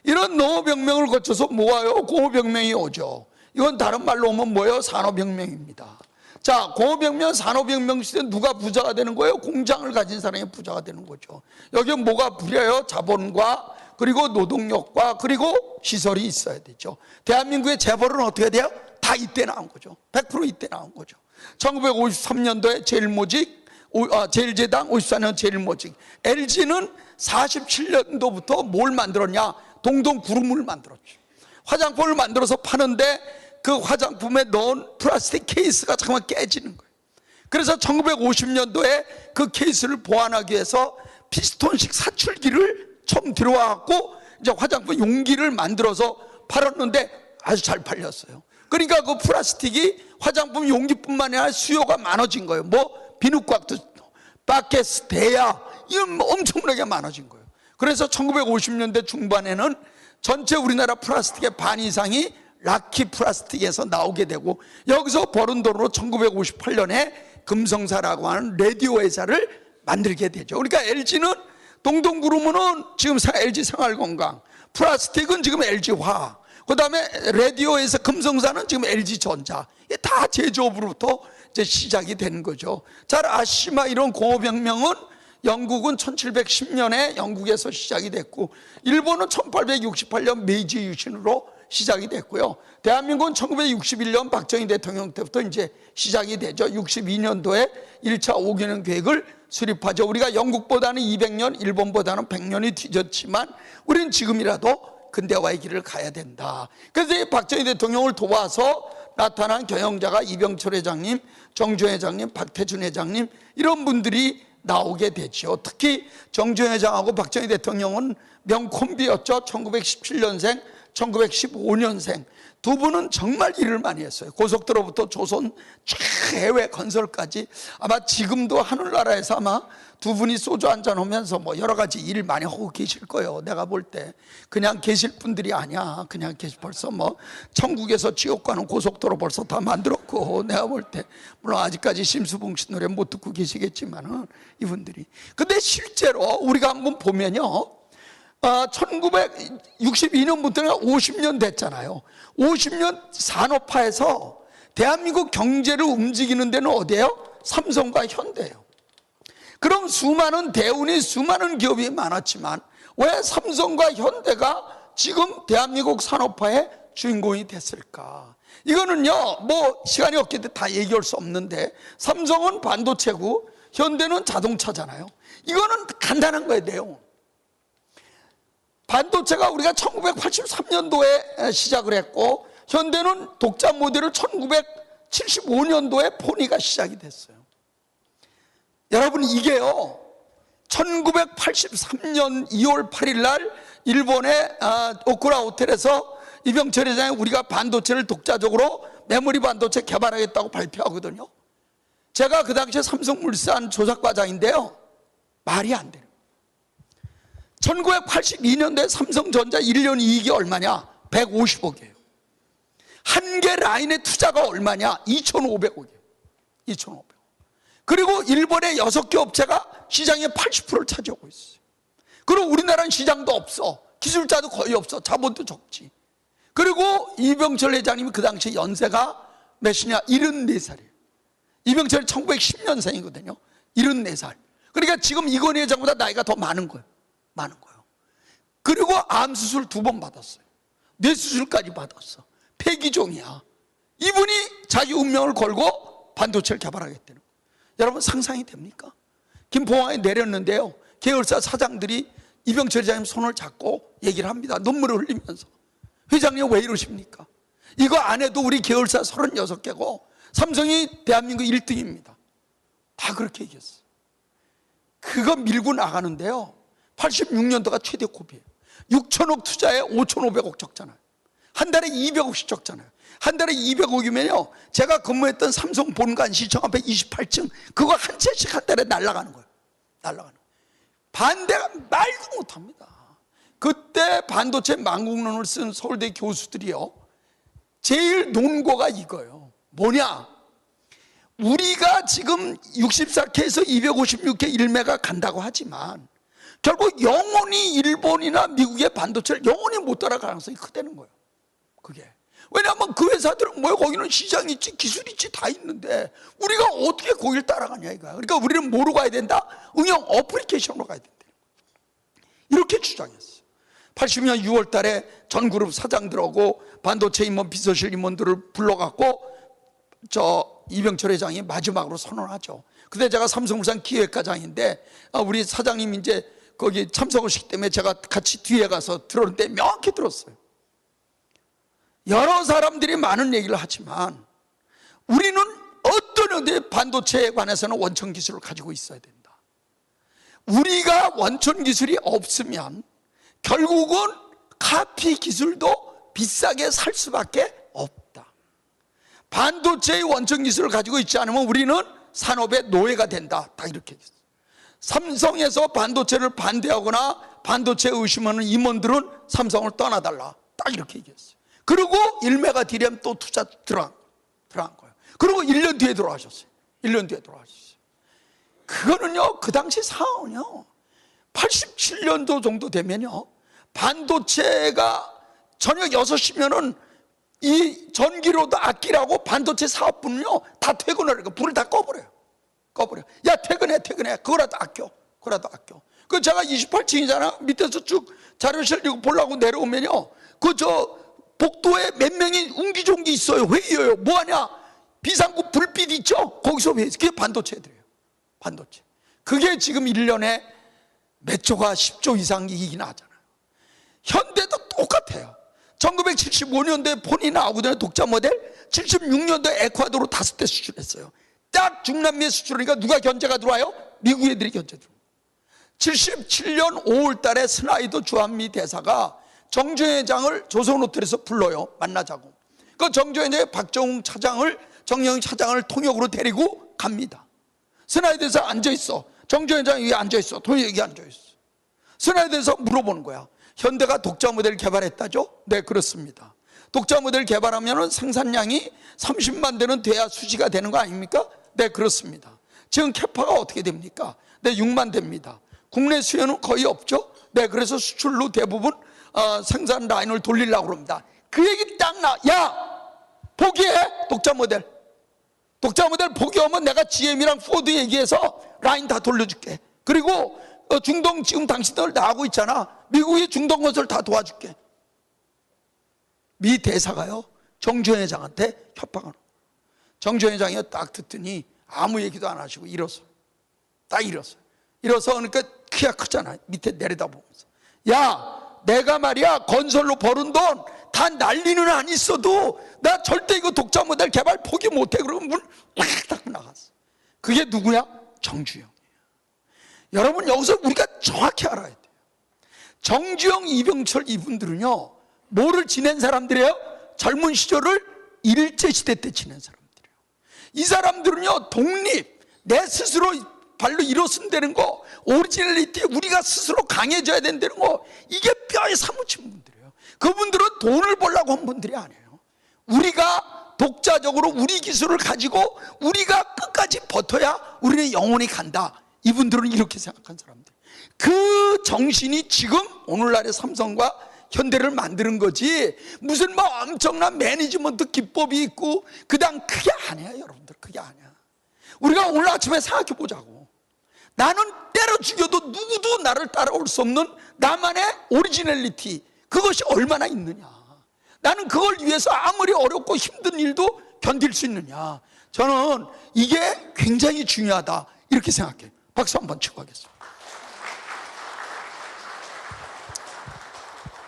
이런 농업혁명을 거쳐서 뭐예요? 공업혁명이 오죠. 이건 다른 말로 오면 뭐예요? 산업혁명입니다. 자, 공업혁명, 산업혁명 시대 누가 부자가 되는 거예요? 공장을 가진 사람이 부자가 되는 거죠. 여기 뭐가 부려요? 자본과 그리고 노동력과 그리고 시설이 있어야 되죠. 대한민국의 재벌은 어떻게 돼요? 다 이때 나온 거죠. 100% 이때 나온 거죠. 1953년도에 제일모직, 제일제당, 54년 제일모직. LG는 47년도부터 뭘 만들었냐? 동동구름을 만들었죠. 화장품을 만들어서 파는데 그 화장품에 넣은 플라스틱 케이스가 잠깐만 깨지는 거예요. 그래서 1950년도에 그 케이스를 보완하기 위해서 피스톤식 사출기를 처음 들어와갖고 이제 화장품 용기를 만들어서 팔았는데 아주 잘 팔렸어요. 그러니까 그 플라스틱이 화장품 용기뿐만 아니라 수요가 많아진 거예요. 뭐 비누곽도, 바켓, 대야, 이건 뭐 엄청나게 많아진 거예요. 그래서 1950년대 중반에는 전체 우리나라 플라스틱의 반 이상이 락키 플라스틱에서 나오게 되고, 여기서 버는 돈으로 1958년에 금성사라고 하는 라디오 회사를 만들게 되죠. 그러니까 LG는 동동구르면은 지금 LG 생활건강, 플라스틱은 지금 LG화학, 그 다음에 라디오에서 금성사는 지금 LG전자, 이게 다 제조업으로부터 이제 시작이 되는 거죠. 잘 아시지만 이런 공업혁명은 영국은 1710년에 영국에서 시작이 됐고, 일본은 1868년 메이지 유신으로 시작이 됐고요. 대한민국은 1961년 박정희 대통령 때부터 이제 시작이 되죠. 62년도에 1차 5개년 계획을 수립하죠. 우리가 영국보다는 200년, 일본보다는 100년이 뒤졌지만 우리는 지금이라도 근대화의 길을 가야 된다. 그래서 이 박정희 대통령을 도와서 나타난 경영자가 이병철 회장님, 정주영 회장님, 박태준 회장님, 이런 분들이 나오게 되죠. 특히 정주영 회장하고 박정희 대통령은 명콤비였죠. 1917년생, 1915년생 두 분은 정말 일을 많이 했어요. 고속도로부터 조선 최해외 건설까지. 아마 지금도 하늘나라에서 아마 두 분이 소주 한잔 하면서 뭐 여러 가지 일 많이 하고 계실 거예요. 내가 볼 때 그냥 계실 분들이 아니야. 그냥 계시 벌써 뭐 천국에서 지옥 가는 고속도로 벌써 다 만들었고, 내가 볼 때 물론 아직까지 심수봉 씨 노래 못 듣고 계시겠지만은 이분들이. 근데 실제로 우리가 한번 보면요, 1962년부터는 50년 됐잖아요. 50년 산업화에서 대한민국 경제를 움직이는 데는 어디예요? 삼성과 현대예요. 그럼 수많은 대운이, 수많은 기업이 많았지만 왜 삼성과 현대가 지금 대한민국 산업화의 주인공이 됐을까? 이거는요, 뭐 시간이 없기 때문에 다 얘기할 수 없는데, 삼성은 반도체고 현대는 자동차잖아요. 이거는 간단한 거예요, 내용. 반도체가 우리가 1983년도에 시작을 했고, 현대는 독자 모델을 1975년도에 포니가 시작이 됐어요. 여러분, 이게요 1983년 2월 8일 날 일본의 오쿠라 호텔에서 이병철 회장이 우리가 반도체를 독자적으로 메모리 반도체 개발하겠다고 발표하거든요. 제가 그 당시에 삼성물산 조작과장인데요, 말이 안 돼요. 1982년도에 삼성전자 1년 이익이 얼마냐? 150억이에요. 한 개 라인의 투자가 얼마냐? 2,500억이에요. 2,500억. 그리고 일본의 6개 업체가 시장의 80%를 차지하고 있어요. 그리고 우리나라는 시장도 없어. 기술자도 거의 없어. 자본도 적지. 그리고 이병철 회장님이 그 당시 연세가 몇이냐? 74살이에요. 이병철이 1910년생이거든요. 74살. 그러니까 지금 이건희 회장보다 나이가 더 많은 거예요. 많은 거예요. 그리고 암 수술 2번 받았어요. 뇌 수술까지 받았어. 폐기종이야. 이분이 자기 운명을 걸고 반도체를 개발하겠다는 거예요. 여러분, 상상이 됩니까? 김포항에 내렸는데요, 계열사 사장들이 이병철 회장님 손을 잡고 얘기를 합니다. 눈물을 흘리면서. 회장님 왜 이러십니까? 이거 안 해도 우리 계열사 36개고 삼성이 대한민국 1등입니다. 다 그렇게 얘기했어요. 그거 밀고 나가는데요, 86년도가 최대 고비예요. 6천억 투자에 5,500억 적잖아요. 한 달에 200억씩 적잖아요. 한 달에 200억이면요, 제가 근무했던 삼성 본관 시청 앞에 28층 그거 한 채씩 한 달에 날아가는 거예요. 날아가는 거예요. 반대가 말도 못합니다. 그때 반도체 망국론을 쓴 서울대 교수들이요, 제일 논거가 이거예요. 뭐냐? 우리가 지금 64K에서 256K 1메가 간다고 하지만 결국 영원히 일본이나 미국의 반도체를 영원히 못 따라갈 가능성이 크다는 거예요. 그게. 왜냐하면 그 회사들은 뭐야, 거기는 시장이 있지, 기술이 있지, 다 있는데 우리가 어떻게 거기를 따라가냐 이거야. 그러니까 우리는 뭐로 가야 된다? 응용 어플리케이션으로 가야 된다. 이렇게 주장했어요. 80년 6월 달에 전 그룹 사장들하고 반도체 임원, 비서실 임원들을 불러갖고 이병철 회장이 마지막으로 선언하죠. 그때 제가 삼성물산 기획과장인데 우리 사장님 이제 거기 참석을 시기 때문에 제가 같이 뒤에 가서 들었는데 명확히 들었어요. 여러 사람들이 많은 얘기를 하지만 우리는 어떤 반도체에 관해서는 원천 기술을 가지고 있어야 된다. 우리가 원천 기술이 없으면 결국은 카피 기술도 비싸게 살 수밖에 없다. 반도체의 원천 기술을 가지고 있지 않으면 우리는 산업의 노예가 된다. 딱 이렇게 얘기했어요. 삼성에서 반도체를 반대하거나 반도체에 의심하는 임원들은 삼성을 떠나달라. 딱 이렇게 얘기했어요. 그리고 1메가 디램 또 투자 들어간 거예요. 그리고 1년 뒤에 돌아가셨어요. 1년 뒤에 돌아가셨어요. 그거는요, 그 당시 상황은요, 87년도 정도 되면요, 반도체가 저녁 6시면은 이 전기료도 아끼라고 반도체 사업부는요, 다 퇴근을 해요. 불을 다 꺼버려요. 야, 퇴근해. 그거라도 아껴. 그 제가 28층이잖아. 밑에서 쭉 자료실 이거 보려고 내려오면요, 그 복도에 몇 명이 웅기종기 있어요. 회의해요. 뭐하냐? 비상구 불빛 있죠? 거기서 회의. 그게 반도체 애들이에요. 반도체. 그게 지금 1년에 몇 조가 10조 이상 이익이 나잖아요. 현대도 똑같아요. 1975년도에 폰이 나오기 전에 독자 모델, 76년도에 에콰도르 5대 수출했어요. 딱 중남미에 수출하니까 누가 견제가 들어와요? 미국 애들이 견제 들어와요. 77년 5월 달에 스나이더 주한미 대사가 정주행 회장을 조선호텔에서 불러요. 만나자고. 그 정주행 회장이 박정웅 차장을 통역으로 데리고 갑니다. 스나이더 대사 앉아있어. 정주행 회장이 위에 앉아있어. 통역이 앉아있어. 스나이더 대사 물어보는 거야. 현대가 독자 모델 개발했다죠? 네, 그렇습니다. 독자 모델 개발하면 생산량이 30만 대는 돼야 수지가 되는 거 아닙니까? 네, 그렇습니다. 지금 캐파가 어떻게 됩니까? 네, 6만 대입니다. 국내 수요는 거의 없죠? 네, 그래서 수출로 대부분 생산 라인을 돌리려고 합니다. 그 얘기 딱 야, 포기해. 독자 모델 포기하면 내가 GM이랑 포드 얘기해서 라인 다 돌려줄게. 그리고 중동 지금 당신들 다 하고 있잖아. 미국이 중동 건설 다 도와줄게. 미 대사가요, 정주행 회장한테 협박하는. 정주행 회장이 딱 듣더니 아무 얘기도 안 하시고 일어서. 일어서 그러니까 키가 크잖아. 밑에 내려다보면서. 야, 내가 말이야 건설로 버는 돈 다 난리는 안 있어도 나 절대 이거 독자 모델 개발 포기 못해. 그러면 문 딱 닫고 나갔어. 그게 누구야? 정주영. 여러분, 여기서 우리가 정확히 알아야 돼요. 정주영, 이병철 이분들은요, 뭐를 지낸 사람들이에요? 젊은 시절을 일제시대 때 지낸 사람들이에요. 이 사람들은요, 독립, 내 스스로 발로 일어선다는 거, 오리지널리티, 우리가 스스로 강해져야 된다는 거, 이게 뼈에 사무친 분들이에요. 그분들은 돈을 벌려고 한 분들이 아니에요. 우리가 독자적으로 우리 기술을 가지고 우리가 끝까지 버텨야 우리는 영원히 간다. 이분들은 이렇게 생각한 사람들. 그 정신이 지금 오늘날의 삼성과 현대를 만드는 거지, 무슨 뭐 엄청난 매니지먼트 기법이 있고 그다음, 그게 아니야. 여러분들, 그게 아니야. 우리가 오늘 아침에 생각해 보자고. 나는 때려 죽여도 누구도 나를 따라올 수 없는 나만의 오리지널리티, 그것이 얼마나 있느냐. 나는 그걸 위해서 아무리 어렵고 힘든 일도 견딜 수 있느냐. 저는 이게 굉장히 중요하다, 이렇게 생각해요. 박수 한번 치고 가겠습니다.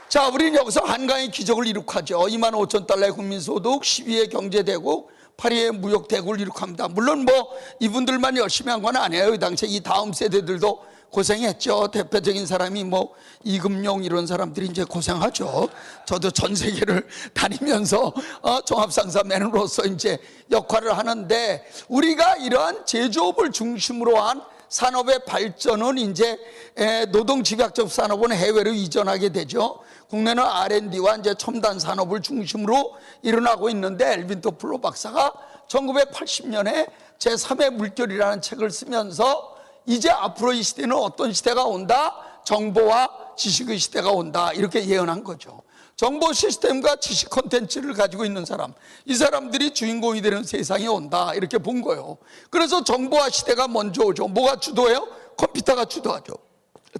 자, 우리는 여기서 한강의 기적을 이룩하죠. 25,000달러의 국민소득, 12의 경제대국, 8위의 무역대국을 이룩합니다. 물론 뭐 이분들만 열심히 한 건 아니에요. 이 당시에 이 다음 세대들도 고생했죠. 대표적인 사람이 뭐 이금용 이런 사람들이 이제 고생하죠. 저도 전 세계를 다니면서 종합상사맨으로서 이제 역할을 하는데, 우리가 이러한 제조업을 중심으로 한 산업의 발전은 이제 노동 집약적 산업은 해외로 이전하게 되죠. 국내는 R&D와 이제 첨단 산업을 중심으로 일어나고 있는데, 엘빈 토플로 박사가 1980년에 제3의 물결이라는 책을 쓰면서 이제 앞으로 이 시대는 어떤 시대가 온다? 정보와 지식의 시대가 온다, 이렇게 예언한 거죠. 정보 시스템과 지식 콘텐츠를 가지고 있는 사람, 이 사람들이 주인공이 되는 세상이 온다, 이렇게 본 거예요. 그래서 정보화 시대가 먼저 오죠. 뭐가 주도해요? 컴퓨터가 주도하죠.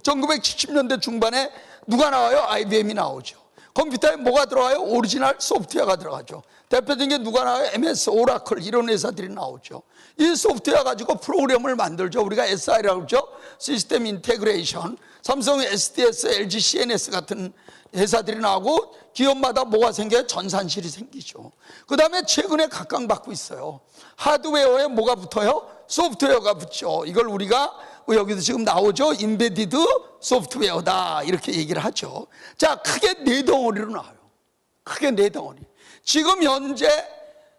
1970년대 중반에 누가 나와요? IBM이 나오죠. 컴퓨터에 뭐가 들어가요? 오리지널 소프트웨어가 들어가죠. 대표적인 게 누가 나와요? MS, 오라클 이런 회사들이 나오죠. 이 소프트웨어 가지고 프로그램을 만들죠. 우리가 SI라고 그러죠. 시스템 인테그레이션. 삼성 SDS, LG CNS 같은 회사들이 나오고 기업마다 뭐가 생겨요? 전산실이 생기죠. 그 다음에 최근에 각광받고 있어요. 하드웨어에 뭐가 붙어요? 소프트웨어가 붙죠. 이걸 우리가 여기도 지금 나오죠. 인베디드 소프트웨어다 이렇게 얘기를 하죠. 자, 크게 네 덩어리로 나와요. 크게 네 덩어리. 지금 현재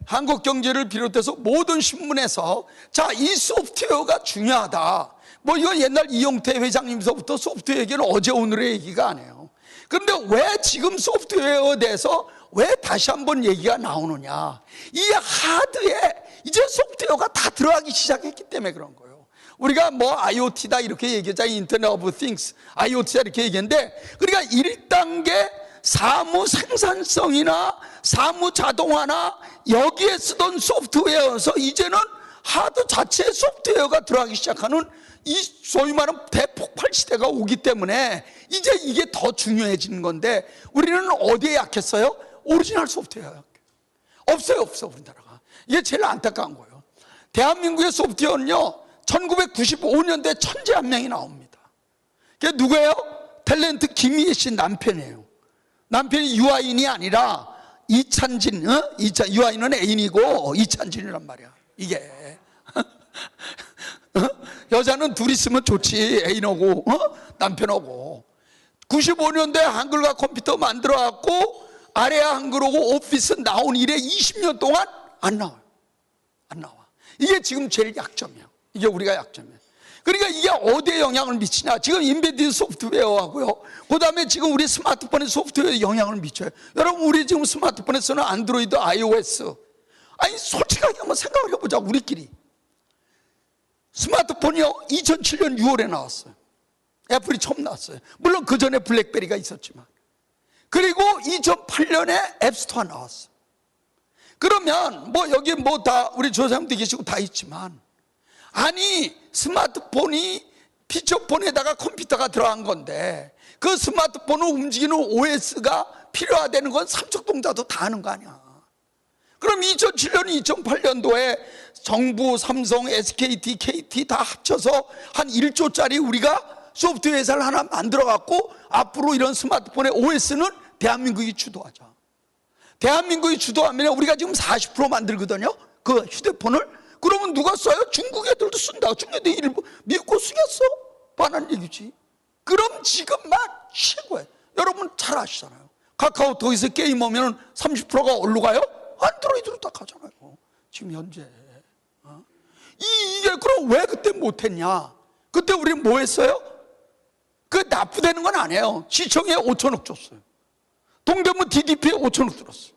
한국 경제를 비롯해서 모든 신문에서 자, 이 소프트웨어가 중요하다. 뭐 이건 옛날 이용태 회장님서부터 소프트웨어 얘기는 어제 오늘의 얘기가 아니에요. 그런데 왜 지금 소프트웨어에 대해서 왜 다시 한번 얘기가 나오느냐? 이 하드에 이제 소프트웨어가 다 들어가기 시작했기 때문에 그런 거예요. 우리가 뭐 IoT다 이렇게 얘기하자. 인터넷 오브 띵스, IoT다 이렇게 얘기했는데, 그러니까 1단계 사무 생산성이나 사무 자동화나 여기에 쓰던 소프트웨어여서 이제는 하드 자체에 소프트웨어가 들어가기 시작하는 이 소위 말하는 대폭발 시대가 오기 때문에 이제 이게 더 중요해지는 건데, 우리는 어디에 약했어요? 오리지널 소프트웨어에 약해요. 없어 우리나라가. 이게 제일 안타까운 거예요. 대한민국의 소프트웨어는요 1995년도에 천재 한 명이 나옵니다. 그게 누구예요? 탤런트 김희애 씨 남편이에요. 남편이 유아인이 아니라 이찬진. 유아인은 애인이고 이찬진이란 말이야. 이게 여자는 둘이 있으면 좋지. 애인하고 남편하고. 95년도에 한글과 컴퓨터 만들어 갖고 아래아 한글하고 오피스 나온 이래 20년 동안 안 나와요. 안 나와. 이게 지금 제일 약점이야. 이게 우리가 약점이에요. 그러니까 이게 어디에 영향을 미치냐? 지금 인베디드 소프트웨어하고요, 그 다음에 지금 우리 스마트폰에 소프트웨어에 영향을 미쳐요. 여러분, 우리 지금 스마트폰에 쓰는 안드로이드, iOS, 아니 솔직하게 한번 생각을 해보자. 우리끼리 스마트폰이요 2007년 6월에 나왔어요. 애플이 처음 나왔어요. 물론 그 전에 블랙베리가 있었지만. 그리고 2008년에 앱스토어 나왔어요. 그러면 뭐 여기 뭐 다 우리 조사님도 계시고 다 있지만, 아니 스마트폰이 피처폰에다가 컴퓨터가 들어간 건데 그 스마트폰을 움직이는 OS가 필요하다는 건 삼척동자도 다 아는 거 아니야. 그럼 2007년 2008년도에 정부, 삼성, SKT, KT 다 합쳐서 한 1조짜리 우리가 소프트웨어 회사를 하나 만들어 갖고 앞으로 이런 스마트폰의 OS는 대한민국이 주도하자. 대한민국이 주도하면 우리가 지금 40% 만들거든요, 그 휴대폰을. 그러면 누가 써요? 중국 애들도 쓴다. 중국 애들 일본, 미국 쓰겠어? 뻔한 얘기지. 그럼 지금 막 최고예요. 여러분 잘 아시잖아요. 카카오톡에서 게임하면 30%가 어디로 가요? 안드로이드로 딱 가잖아요. 지금 현재. 이게 그럼 왜 그때 못했냐? 그때 우리 뭐 했어요? 그 납부되는 건 아니에요. 시청에 5천억 줬어요. 동대문 DDP에 5천억 들었어요.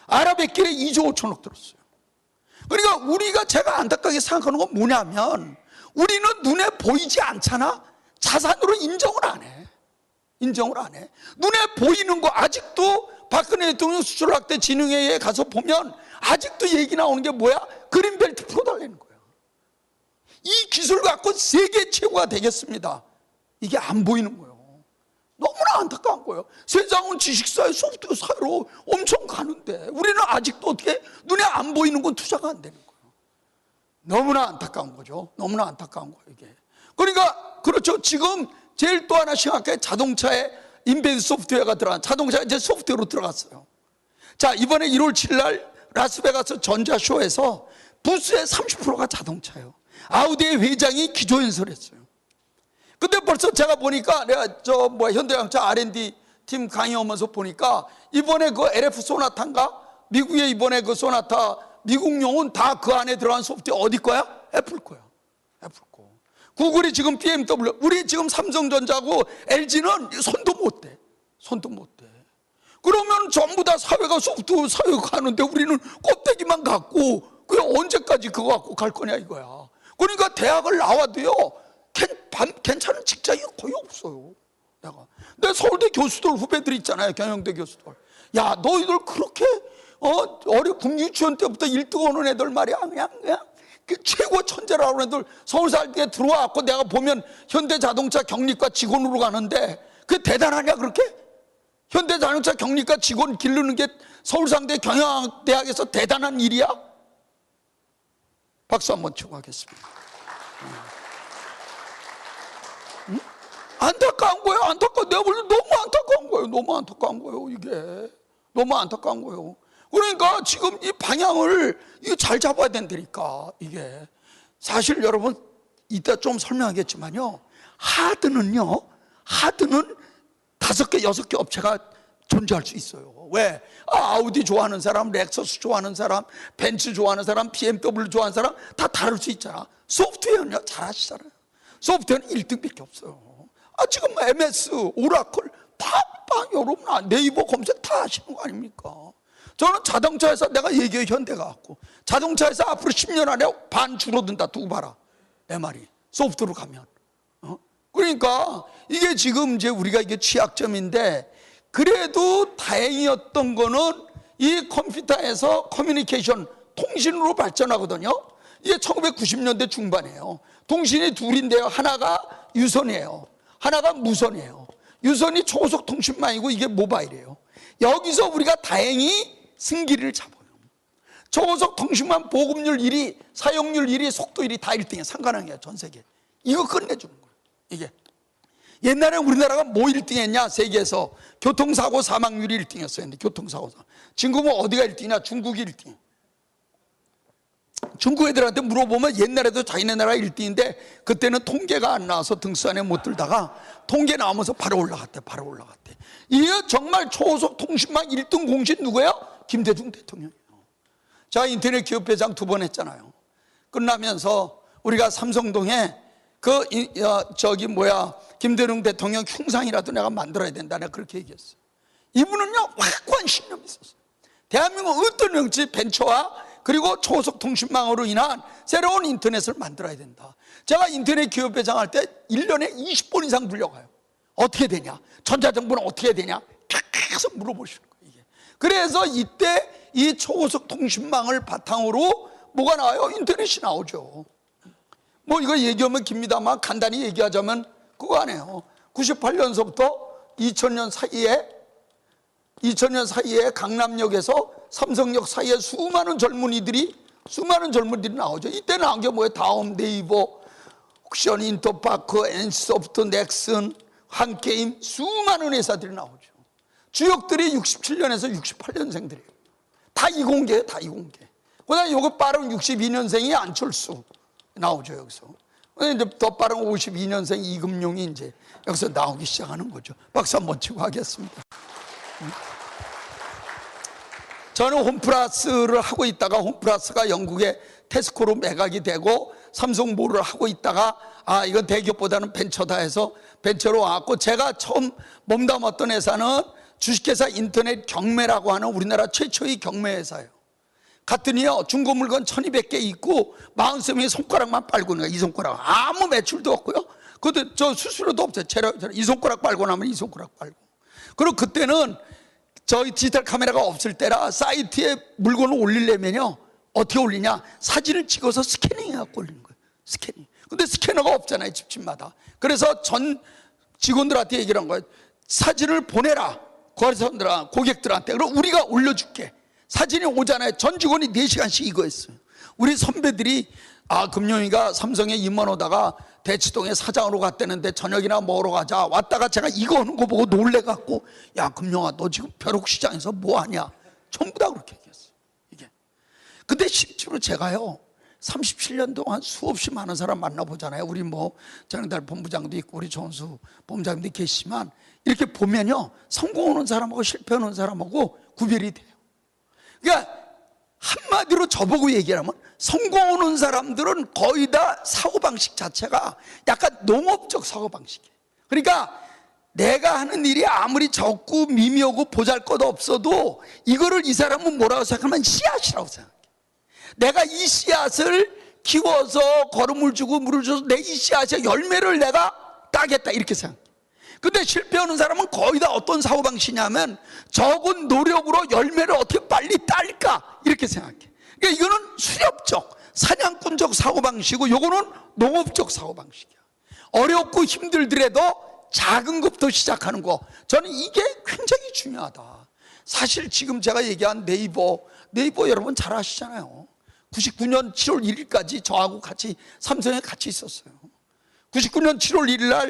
아라뱃길에 2조 5천억 들었어요. 그러니까 우리가 제가 안타깝게 생각하는 건 뭐냐면, 우리는 눈에 보이지 않잖아. 자산으로 인정을 안 해. 인정을 안 해. 눈에 보이는 거 아직도 박근혜 대통령 수출학대 진흥회의에 가서 보면 아직도 얘기 나오는 게 뭐야? 그린벨트 풀어달라는 거야. 이 기술 갖고 세계 최고가 되겠습니다. 이게 안 보이는 거예요. 너무나 안타까운 거예요. 세상은 지식사회, 소프트웨어 사회로 엄청 가는데 우리는 아직도 어떻게 눈에 안 보이는 건 투자가 안 되는 거예요. 너무나 안타까운 거죠. 너무나 안타까운 거예요, 이게. 그러니까 그렇죠. 지금 제일 또 하나 심각해. 자동차에 인베드 소프트웨어가 들어간, 자동차가 이제 소프트웨어로 들어갔어요. 자, 이번에 1월 7일 날 라스베가스 전자쇼에서 부스의 30%가 자동차예요. 아우디의 회장이 기조연설했어요. 근데 벌써 제가 보니까 내가 현대자동차 R&D 팀 강의하면서 보니까 이번에 그 LF 소나타인가? 미국의 이번에 그 소나타 미국용은 다 그 안에 들어간 소프트웨어 어디 거야? 애플 거야. 애플 거. 구글이 지금 BMW, 우리 지금 삼성전자고 LG는 손도 못 대. 손도 못 대. 그러면 전부 다 사회가 소프트웨어 사회가 가는데 우리는 껍데기만 갖고 그게 언제까지 그거 갖고 갈 거냐 이거야. 그러니까 대학을 나와도요 괜찮은 직장이 거의 없어요. 내 서울대 교수들 후배들 있잖아요. 경영대 교수들. 야, 너희들 그렇게 어려 유치원 때부터 1등 하는 애들 말이야. 그냥 그 최고 천재라고 하는 애들 서울 살 때 들어와갖고 내가 보면 현대자동차 경리과 직원으로 가는데 그게 대단하냐 그렇게? 현대자동차 경리과 직원 기르는 게 서울상대 경영대학에서 대단한 일이야? 박수 한번 치고 하겠습니다. 응? 안타까운 거예요. 내가 볼 때 너무 안타까운 거예요. 너무 안타까운 거예요. 이게 너무 안타까운 거예요. 그러니까 지금 이 방향을 이거 잘 잡아야 된다니까. 이게 사실 여러분 이따 좀 설명하겠지만요, 하드는 5개, 6개 업체가 존재할 수 있어요. 왜? 아우디 좋아하는 사람, 렉서스 좋아하는 사람, 벤츠 좋아하는 사람, BMW 좋아하는 사람 다 다를 수 있잖아. 소프트웨어는요, 잘 아시잖아요. 소프트웨어는 1등밖에 없어요. 지금 MS, 오라클 다 여러분 네이버 검색 다 하시는 거 아닙니까? 저는 자동차에서 내가 얘기해, 현대가 갖고 자동차에서 앞으로 10년 안에 반 줄어든다. 두고 봐라, 내 말이. 소프트로 가면. 그러니까 이게 지금 이제 우리가 이게 취약점인데, 그래도 다행이었던 거는 이 컴퓨터에서 커뮤니케이션, 통신으로 발전하거든요. 이게 1990년대 중반이에요. 통신이 둘인데요, 하나가 유선이에요, 하나가 무선이에요. 유선이 초고속 통신망이고 이게 모바일이에요. 여기서 우리가 다행히 승기를 잡아요. 초고속 통신망 보급률 1위, 사용률 1위, 속도 1위 다 1등이에요. 상관왕이에요, 전 세계. 이거 끝내주는 거예요. 이게 옛날에 우리나라가 뭐 1등 했냐, 세계에서 교통사고 사망률이 1등이었어요. 교통사고. 지금은 어디가 1등이냐? 중국이 1등. 중국 애들한테 물어보면 옛날에도 자기네 나라가 1등인데 그때는 통계가 안 나와서 등수 안에 못 들다가 통계 나오면서 바로 올라갔대. 이게 정말 초고속 통신망 1등 공신 누구예요? 김대중 대통령이에요. 제가 인터넷 기업회장 2번 했잖아요. 끝나면서 우리가 삼성동에 김대중 대통령 흉상이라도 내가 만들어야 된다, 내가 그렇게 얘기했어요. 이분은요, 확고한 신념이 있었어요. 대한민국 어떤 정치, 벤처와 그리고 초고속 통신망으로 인한 새로운 인터넷을 만들어야 된다. 제가 인터넷 기업회장 할 때 1년에 20번 이상 불려가요. 어떻게 되냐? 전자정부는 어떻게 되냐? 계속 물어보시는 거예요. 이게. 그래서 이때 이 초고속 통신망을 바탕으로 뭐가 나와요? 인터넷이 나오죠. 뭐 이거 얘기하면 깁니다만 간단히 얘기하자면 그거 아니에요. 98년서부터 2000년 사이에 강남역에서 삼성역 사이에 수많은 젊은이들이 나오죠. 이때 나온 게 뭐예요? 다음, 네이버, 옥션, 인터파크, NC소프트, 넥슨, 한게임, 수많은 회사들이 나오죠. 주역들이 67년에서 68년생들이에요. 다 이공계예요, 다 이공계. 그다음에 요거 빠른 62년생이 안철수 나오죠, 여기서. 이제 더 빠른 52년생 이금용이 이제 여기서 나오기 시작하는 거죠. 박수 한번 치고 하겠습니다. 저는 홈플러스를 하고 있다가 홈플러스가 영국의 테스코로 매각이 되고 삼성모를 하고 있다가 이건 대기업보다는 벤처다 해서 벤처로 왔고, 제가 처음 몸담았던 회사는 주식회사 인터넷 경매라고 하는 우리나라 최초의 경매회사예요. 갔더니요, 중고 물건 1200개 있고 43명이 손가락만 빨고 있는 거예요. 이 손가락 아무 매출도 없고요. 그것도 저 수수료도 없어요. 이 손가락 빨고 나면 이 손가락 빨고. 그리고 그때는 저희 디지털 카메라가 없을 때라 사이트에 물건을 올리려면요, 어떻게 올리냐, 사진을 찍어서 스캐닝해갖고 올리는 거예요. 스캐닝. 근데 스캐너가 없잖아요, 집집마다. 그래서 전 직원들한테 얘기를 한 거예요. 사진을 보내라, 고객들한테. 그럼 우리가 올려줄게. 사진이 오잖아요. 전 직원이 4시간씩 이거 했어요. 우리 선배들이 금용이가 삼성에 임원하다가 대치동에 사장으로 갔다는데 저녁이나 먹으러 가자. 왔다가 제가 이거 하는 거 보고 놀래갖고, 야, 금용아, 너 지금 벼룩시장에서 뭐 하냐? 전부 다 그렇게 얘기했어요. 이게. 근데 실제로 제가요, 37년 동안 수없이 많은 사람 만나보잖아요. 우리 장달 본부장도 있고 우리 정수 본부장님도 계시지만, 이렇게 보면요, 성공하는 사람하고 실패하는 사람하고 구별이 돼요. 그러니까 한마디로 저보고 얘기하면, 성공하는 사람들은 거의 다 사고방식 자체가 약간 농업적 사고방식이에요. 그러니까 내가 하는 일이 아무리 적고 미미하고 보잘것 없어도 이거를 이 사람은 뭐라고 생각하면 씨앗이라고 생각해요. 내가 이 씨앗을 키워서 거름을 주고 물을 줘서 내 이 씨앗의 열매를 내가 따겠다, 이렇게 생각해요. 근데 실패하는 사람은 거의 다 어떤 사고방식이냐면, 적은 노력으로 열매를 어떻게 빨리 딸까, 이렇게 생각해. 그러니까 이거는 수렵적, 사냥꾼적 사고방식이고, 요거는 농업적 사고방식이야. 어렵고 힘들더라도 작은 것부터 시작하는 거, 저는 이게 굉장히 중요하다. 사실 지금 제가 얘기한 네이버 여러분 잘 아시잖아요. 99년 7월 1일까지 저하고 같이 삼성에 같이 있었어요. 99년 7월 1일 날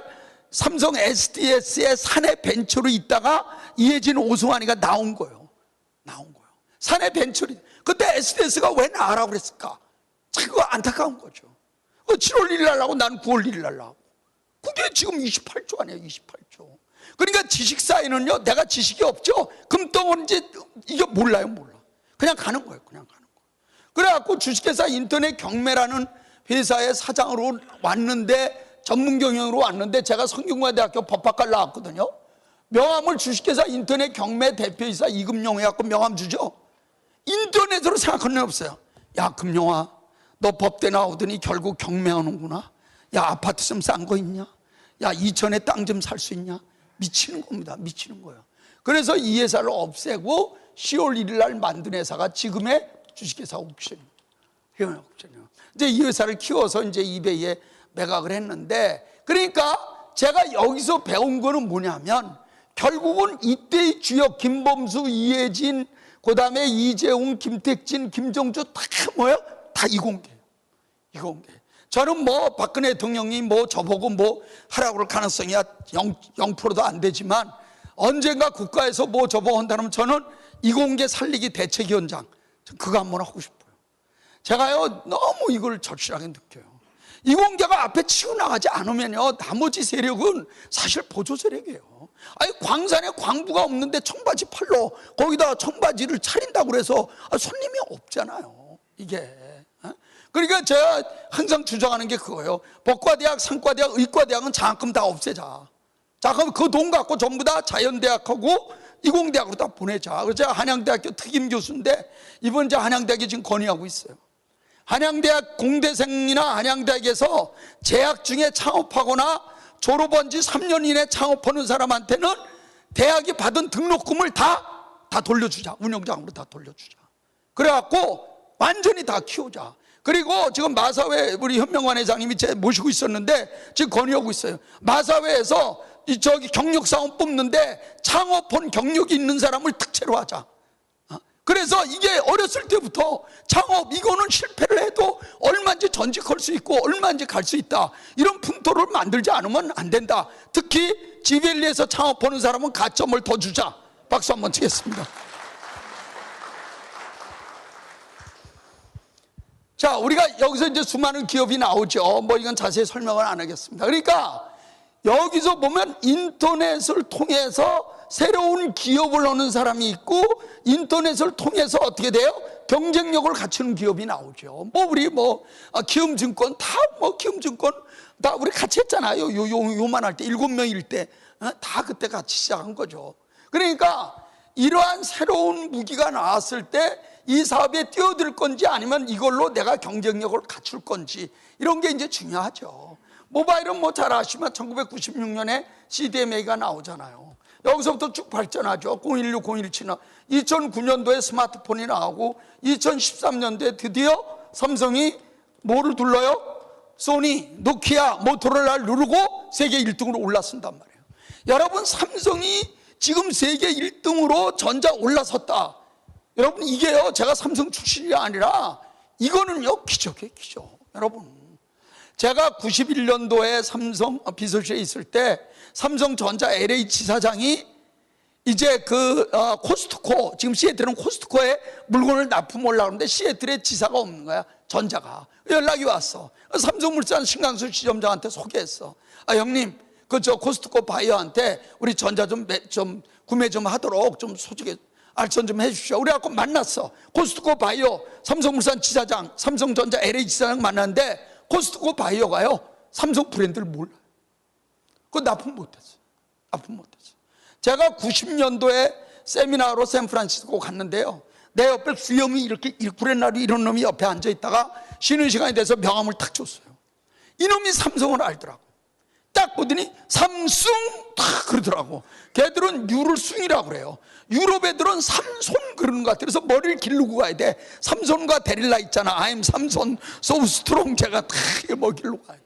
삼성 SDS의 사내 벤처로 있다가 이혜진 오승환이가 나온 거예요. 사내 벤처리. 그때 SDS가 왜 나가라고 그랬을까? 그거 안타까운 거죠. 7월 1일 날 하고 난 9월 1일 날 하고. 그게 지금 28조 아니에요, 28조. 그러니까 지식 사회는요, 내가 지식이 없죠? 금덩어리인지 이게 몰라요. 그냥 가는 거예요, 그래갖고 주식회사 인터넷 경매라는 회사의 사장으로 왔는데, 전문 경영으로 왔는데, 제가 성균관대학교 법학과를 나왔거든요. 명함을 주식회사 인터넷 경매 대표이사 이금용 해갖고 명함 주죠. 인터넷으로 생각하는 애 없어요. 야, 금용아, 너 법대 나오더니 결국 경매하는구나. 야, 아파트 좀 싼 거 있냐? 야, 2천에 땅 좀 살 수 있냐? 미치는 겁니다. 미치는 거예요. 그래서 이 회사를 없애고 10월 1일 날 만든 회사가 지금의 주식회사 옥션입니다. 이제 이 회사를 키워서 이제 이베이에 매각을 했는데, 그러니까 제가 여기서 배운 거는 뭐냐면, 결국은 이때의 주역 김범수, 이혜진, 그 다음에 이재용, 김택진, 김정주 다 뭐예요? 다 이공계예요. 저는 뭐 박근혜 대통령이 뭐 저보고 뭐 하라고 할 가능성이 0%도 안 되지만, 언젠가 국가에서 뭐 저보고 한다면 저는 이공계 살리기 대책위원장, 그거 한번 하고 싶어요. 제가요 너무 이걸 절실하게 느껴요. 이공계가 앞에 치고 나가지 않으면요, 나머지 세력은 사실 보조 세력이에요. 아니, 광산에 광부가 없는데 청바지 팔로 거기다 청바지를 차린다고 그래서 손님이 없잖아요, 이게. 그러니까 제가 항상 주장하는 게 그거예요. 법과대학, 상과대학, 의과대학은 장학금 다 없애자. 자, 그럼 그 돈 갖고 전부 다 자연대학하고 이공대학으로 다 보내자. 그래서 제가 한양대학교 특임 교수인데, 이번 제 한양대학이 지금 건의하고 있어요. 한양대학 공대생이나 한양대학에서 재학 중에 창업하거나 졸업한 지 3년 이내 창업하는 사람한테는 대학이 받은 등록금을 다 돌려주자. 운영장으로 다 돌려주자. 그래갖고 완전히 다 키우자. 그리고 지금 마사회 우리 현명환 회장님이 제 모시고 있었는데 지금 건의하고 있어요. 마사회에서 저기 경력사원 뽑는데 창업한 경력이 있는 사람을 특채로 하자. 그래서 이게 어렸을 때부터 창업, 이거는 실패를 해도 얼마인지 전직할 수 있고 얼마인지 갈 수 있다, 이런 풍토를 만들지 않으면 안 된다. 특히 지벨리에서 창업하는 사람은 가점을 더 주자. 박수 한번 치겠습니다. 자, 우리가 여기서 이제 수많은 기업이 나오죠. 뭐 이건 자세히 설명을 안 하겠습니다. 그러니까 여기서 보면 인터넷을 통해서 새로운 기업을 하는 사람이 있고, 인터넷을 통해서 어떻게 돼요? 경쟁력을 갖추는 기업이 나오죠. 뭐 우리 키움증권 다 키움증권 다 우리 같이 했잖아요. 요만할 때 7명일 때 다 그때 같이 시작한 거죠. 그러니까 이러한 새로운 무기가 나왔을 때 이 사업에 뛰어들 건지 아니면 이걸로 내가 경쟁력을 갖출 건지, 이런 게 이제 중요하죠. 모바일은 뭐 잘 아시면 1996년에 CDMA가 나오잖아요. 여기서부터 쭉 발전하죠. 016, 017나 2009년도에 스마트폰이 나오고 2013년도에 드디어 삼성이 뭐를 둘러요? 소니, 노키아, 모토로라를 누르고 세계 1등으로 올라선단 말이에요. 여러분, 삼성이 지금 세계 1등으로 전자 올라섰다. 여러분, 이게요, 제가 삼성 출신이 아니라 이거는요, 기적이에요, 기적. 여러분, 제가 91년도에 삼성 비서실에 있을 때 삼성전자 LA 지사장이 이제 코스트코, 지금 시애틀은 코스트코에 물건을 납품하려고 하는데 시애틀에 지사가 없는 거야, 전자가. 연락이 왔어. 삼성물산 신강수 지점장한테 소개했어. 형님, 코스트코 바이어한테 우리 전자 좀 구매 좀 하도록 좀 솔직히 알선 좀 해주십시오. 그래갖고 만났어. 코스트코 바이어 삼성물산 지사장, 삼성전자 LA 지사장 만났는데, 코스트코 바이어가요, 삼성 브랜드를 몰라요. 그거 납품 못했어. 제가 90년도에 세미나로 샌프란시스코 갔는데요, 내 옆에 수염이 이렇게 일구레나루 이런 놈이 옆에 앉아있다가 쉬는 시간이 돼서 명함을 탁 줬어요. 이놈이 삼성을 알더라고. 딱 보더니 삼숭 탁 그러더라고. 걔들은 유를 숭이라고 그래요. 유럽 애들은 삼손 그러는 것 같아. 그래서 머리를 기르고 가야 돼. 삼손과 데릴라 있잖아. I'm 삼손 so strong. 제가 탁 뭐 기르고 가야 돼.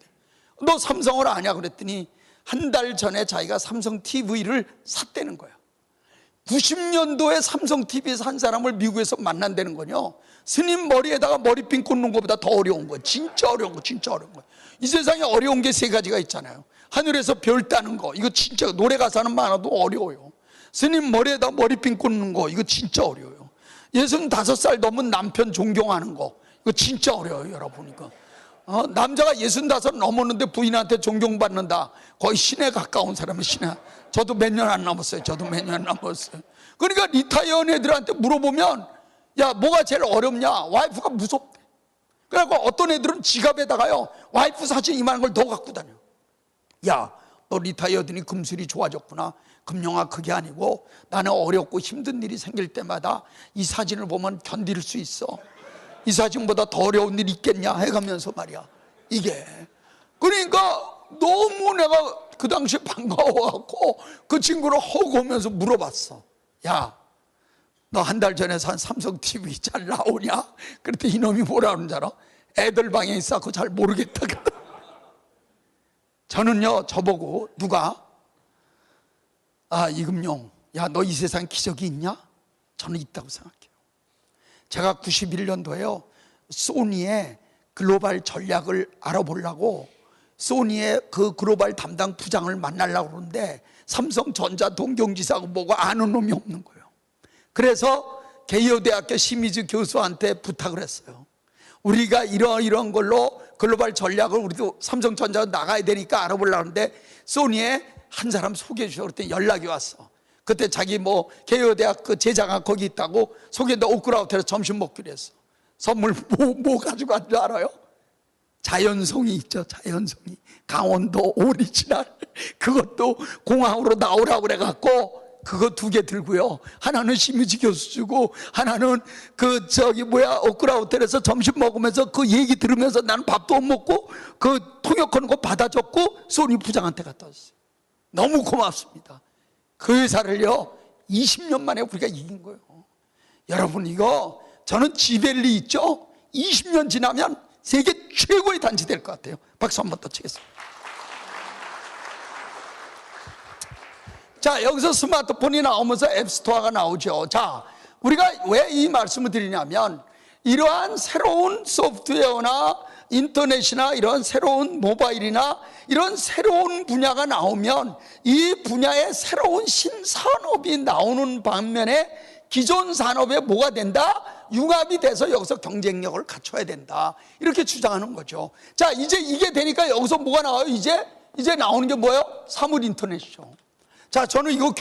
너 삼성을 아냐 그랬더니 한 달 전에 자기가 삼성 TV를 샀다는 거야. 90년도에 삼성 TV에서 한 사람을 미국에서 만난다는 거요. 스님 머리에다가 머리핀 꽂는 것보다 더 어려운 거야. 진짜 어려운 거, 진짜 어려운 거야. 이 세상에 어려운 게 세 가지가 있잖아요. 하늘에서 별 따는 거, 이거 진짜 노래 가사는 많아도 어려워요. 스님 머리에다 머리핀 꽂는 거, 이거 진짜 어려워요. 65살 넘은 남편 존경하는 거, 이거 진짜 어려워요. 여러분, 이거. 남자가 65 넘었는데 부인한테 존경받는다. 거의 신에 가까운 사람은 신에. 저도 몇 년 안 남았어요. 저도 몇 년 안 남았어요. 그러니까 리타이어한 애들한테 물어보면, 야, 뭐가 제일 어렵냐? 와이프가 무섭대. 그래갖고 어떤 애들은 지갑에다가요, 와이프 사진 이만한 걸 더 갖고 다녀. 야, 너 리타이어더니 금술이 좋아졌구나. 금영아, 그게 아니고 나는 어렵고 힘든 일이 생길 때마다 이 사진을 보면 견딜 수 있어. 이 사진보다 더 어려운 일 있겠냐 해가면서 말이야. 이게 그러니까 너무 내가 그 당시에 반가워갖고 그 친구를 허구하면서 물어봤어. 야, 너 한 달 전에 산 삼성 TV 잘 나오냐? 그랬더니 이놈이 뭐라 그러는 줄 알아? 애들 방에 있어갖고 잘 모르겠다. 저는요, 저보고 누가 이금용, 야, 너 이 세상 기적이 있냐? 저는 있다고 생각해요. 제가 91년도에요 소니의 글로벌 전략을 알아보려고 소니의 그 글로벌 담당 부장을 만나려고 그러는데 삼성전자 동경지사하고 뭐고 아는 놈이 없는 거예요. 그래서 개요대학교 심희주 교수한테 부탁을 했어요. 우리가 이런 걸로 글로벌 전략을 우리도 삼성전자 나가야 되니까 알아보려고 하는데 소니에 한 사람 소개해 주려고 그랬더니 연락이 왔어. 그때 자기 뭐 개요대학 그 제자가 거기 있다고 소개했는데 오크라 호텔에서 점심 먹기로 했어. 선물 뭐 가지고 간 줄 알아요? 자연송이 있죠. 자연송이 강원도 오리지널 그것도 공항으로 나오라고 그래갖고 그거 2개 들고요. 하나는 심희지 교수 주고 하나는 오크라 호텔에서 점심 먹으면서 그 얘기 들으면서 나는 밥도 못 먹고 그 통역하는 거 받아줬고 소니 부장한테 갖다 줬어요. 너무 고맙습니다. 그 회사를요 20년 만에 우리가 이긴 거예요. 여러분, 이거 저는 지벨리 있죠? 20년 지나면 세계 최고의 단지 될 것 같아요. 박수 한번 더 치겠습니다. 자, 여기서 스마트폰이 나오면서 앱스토어가 나오죠. 자, 우리가 왜 이 말씀을 드리냐면 이러한 새로운 소프트웨어나 인터넷이나 이런 새로운 모바일이나 이런 새로운 분야가 나오면 이 분야에 새로운 신산업이 나오는 반면에 기존 산업에 뭐가 된다? 융합이 돼서 여기서 경쟁력을 갖춰야 된다. 이렇게 주장하는 거죠. 자, 이제 이게 되니까 여기서 뭐가 나와요? 이제 나오는 게 뭐예요? 사물 인터넷이죠. 자, 저는 이거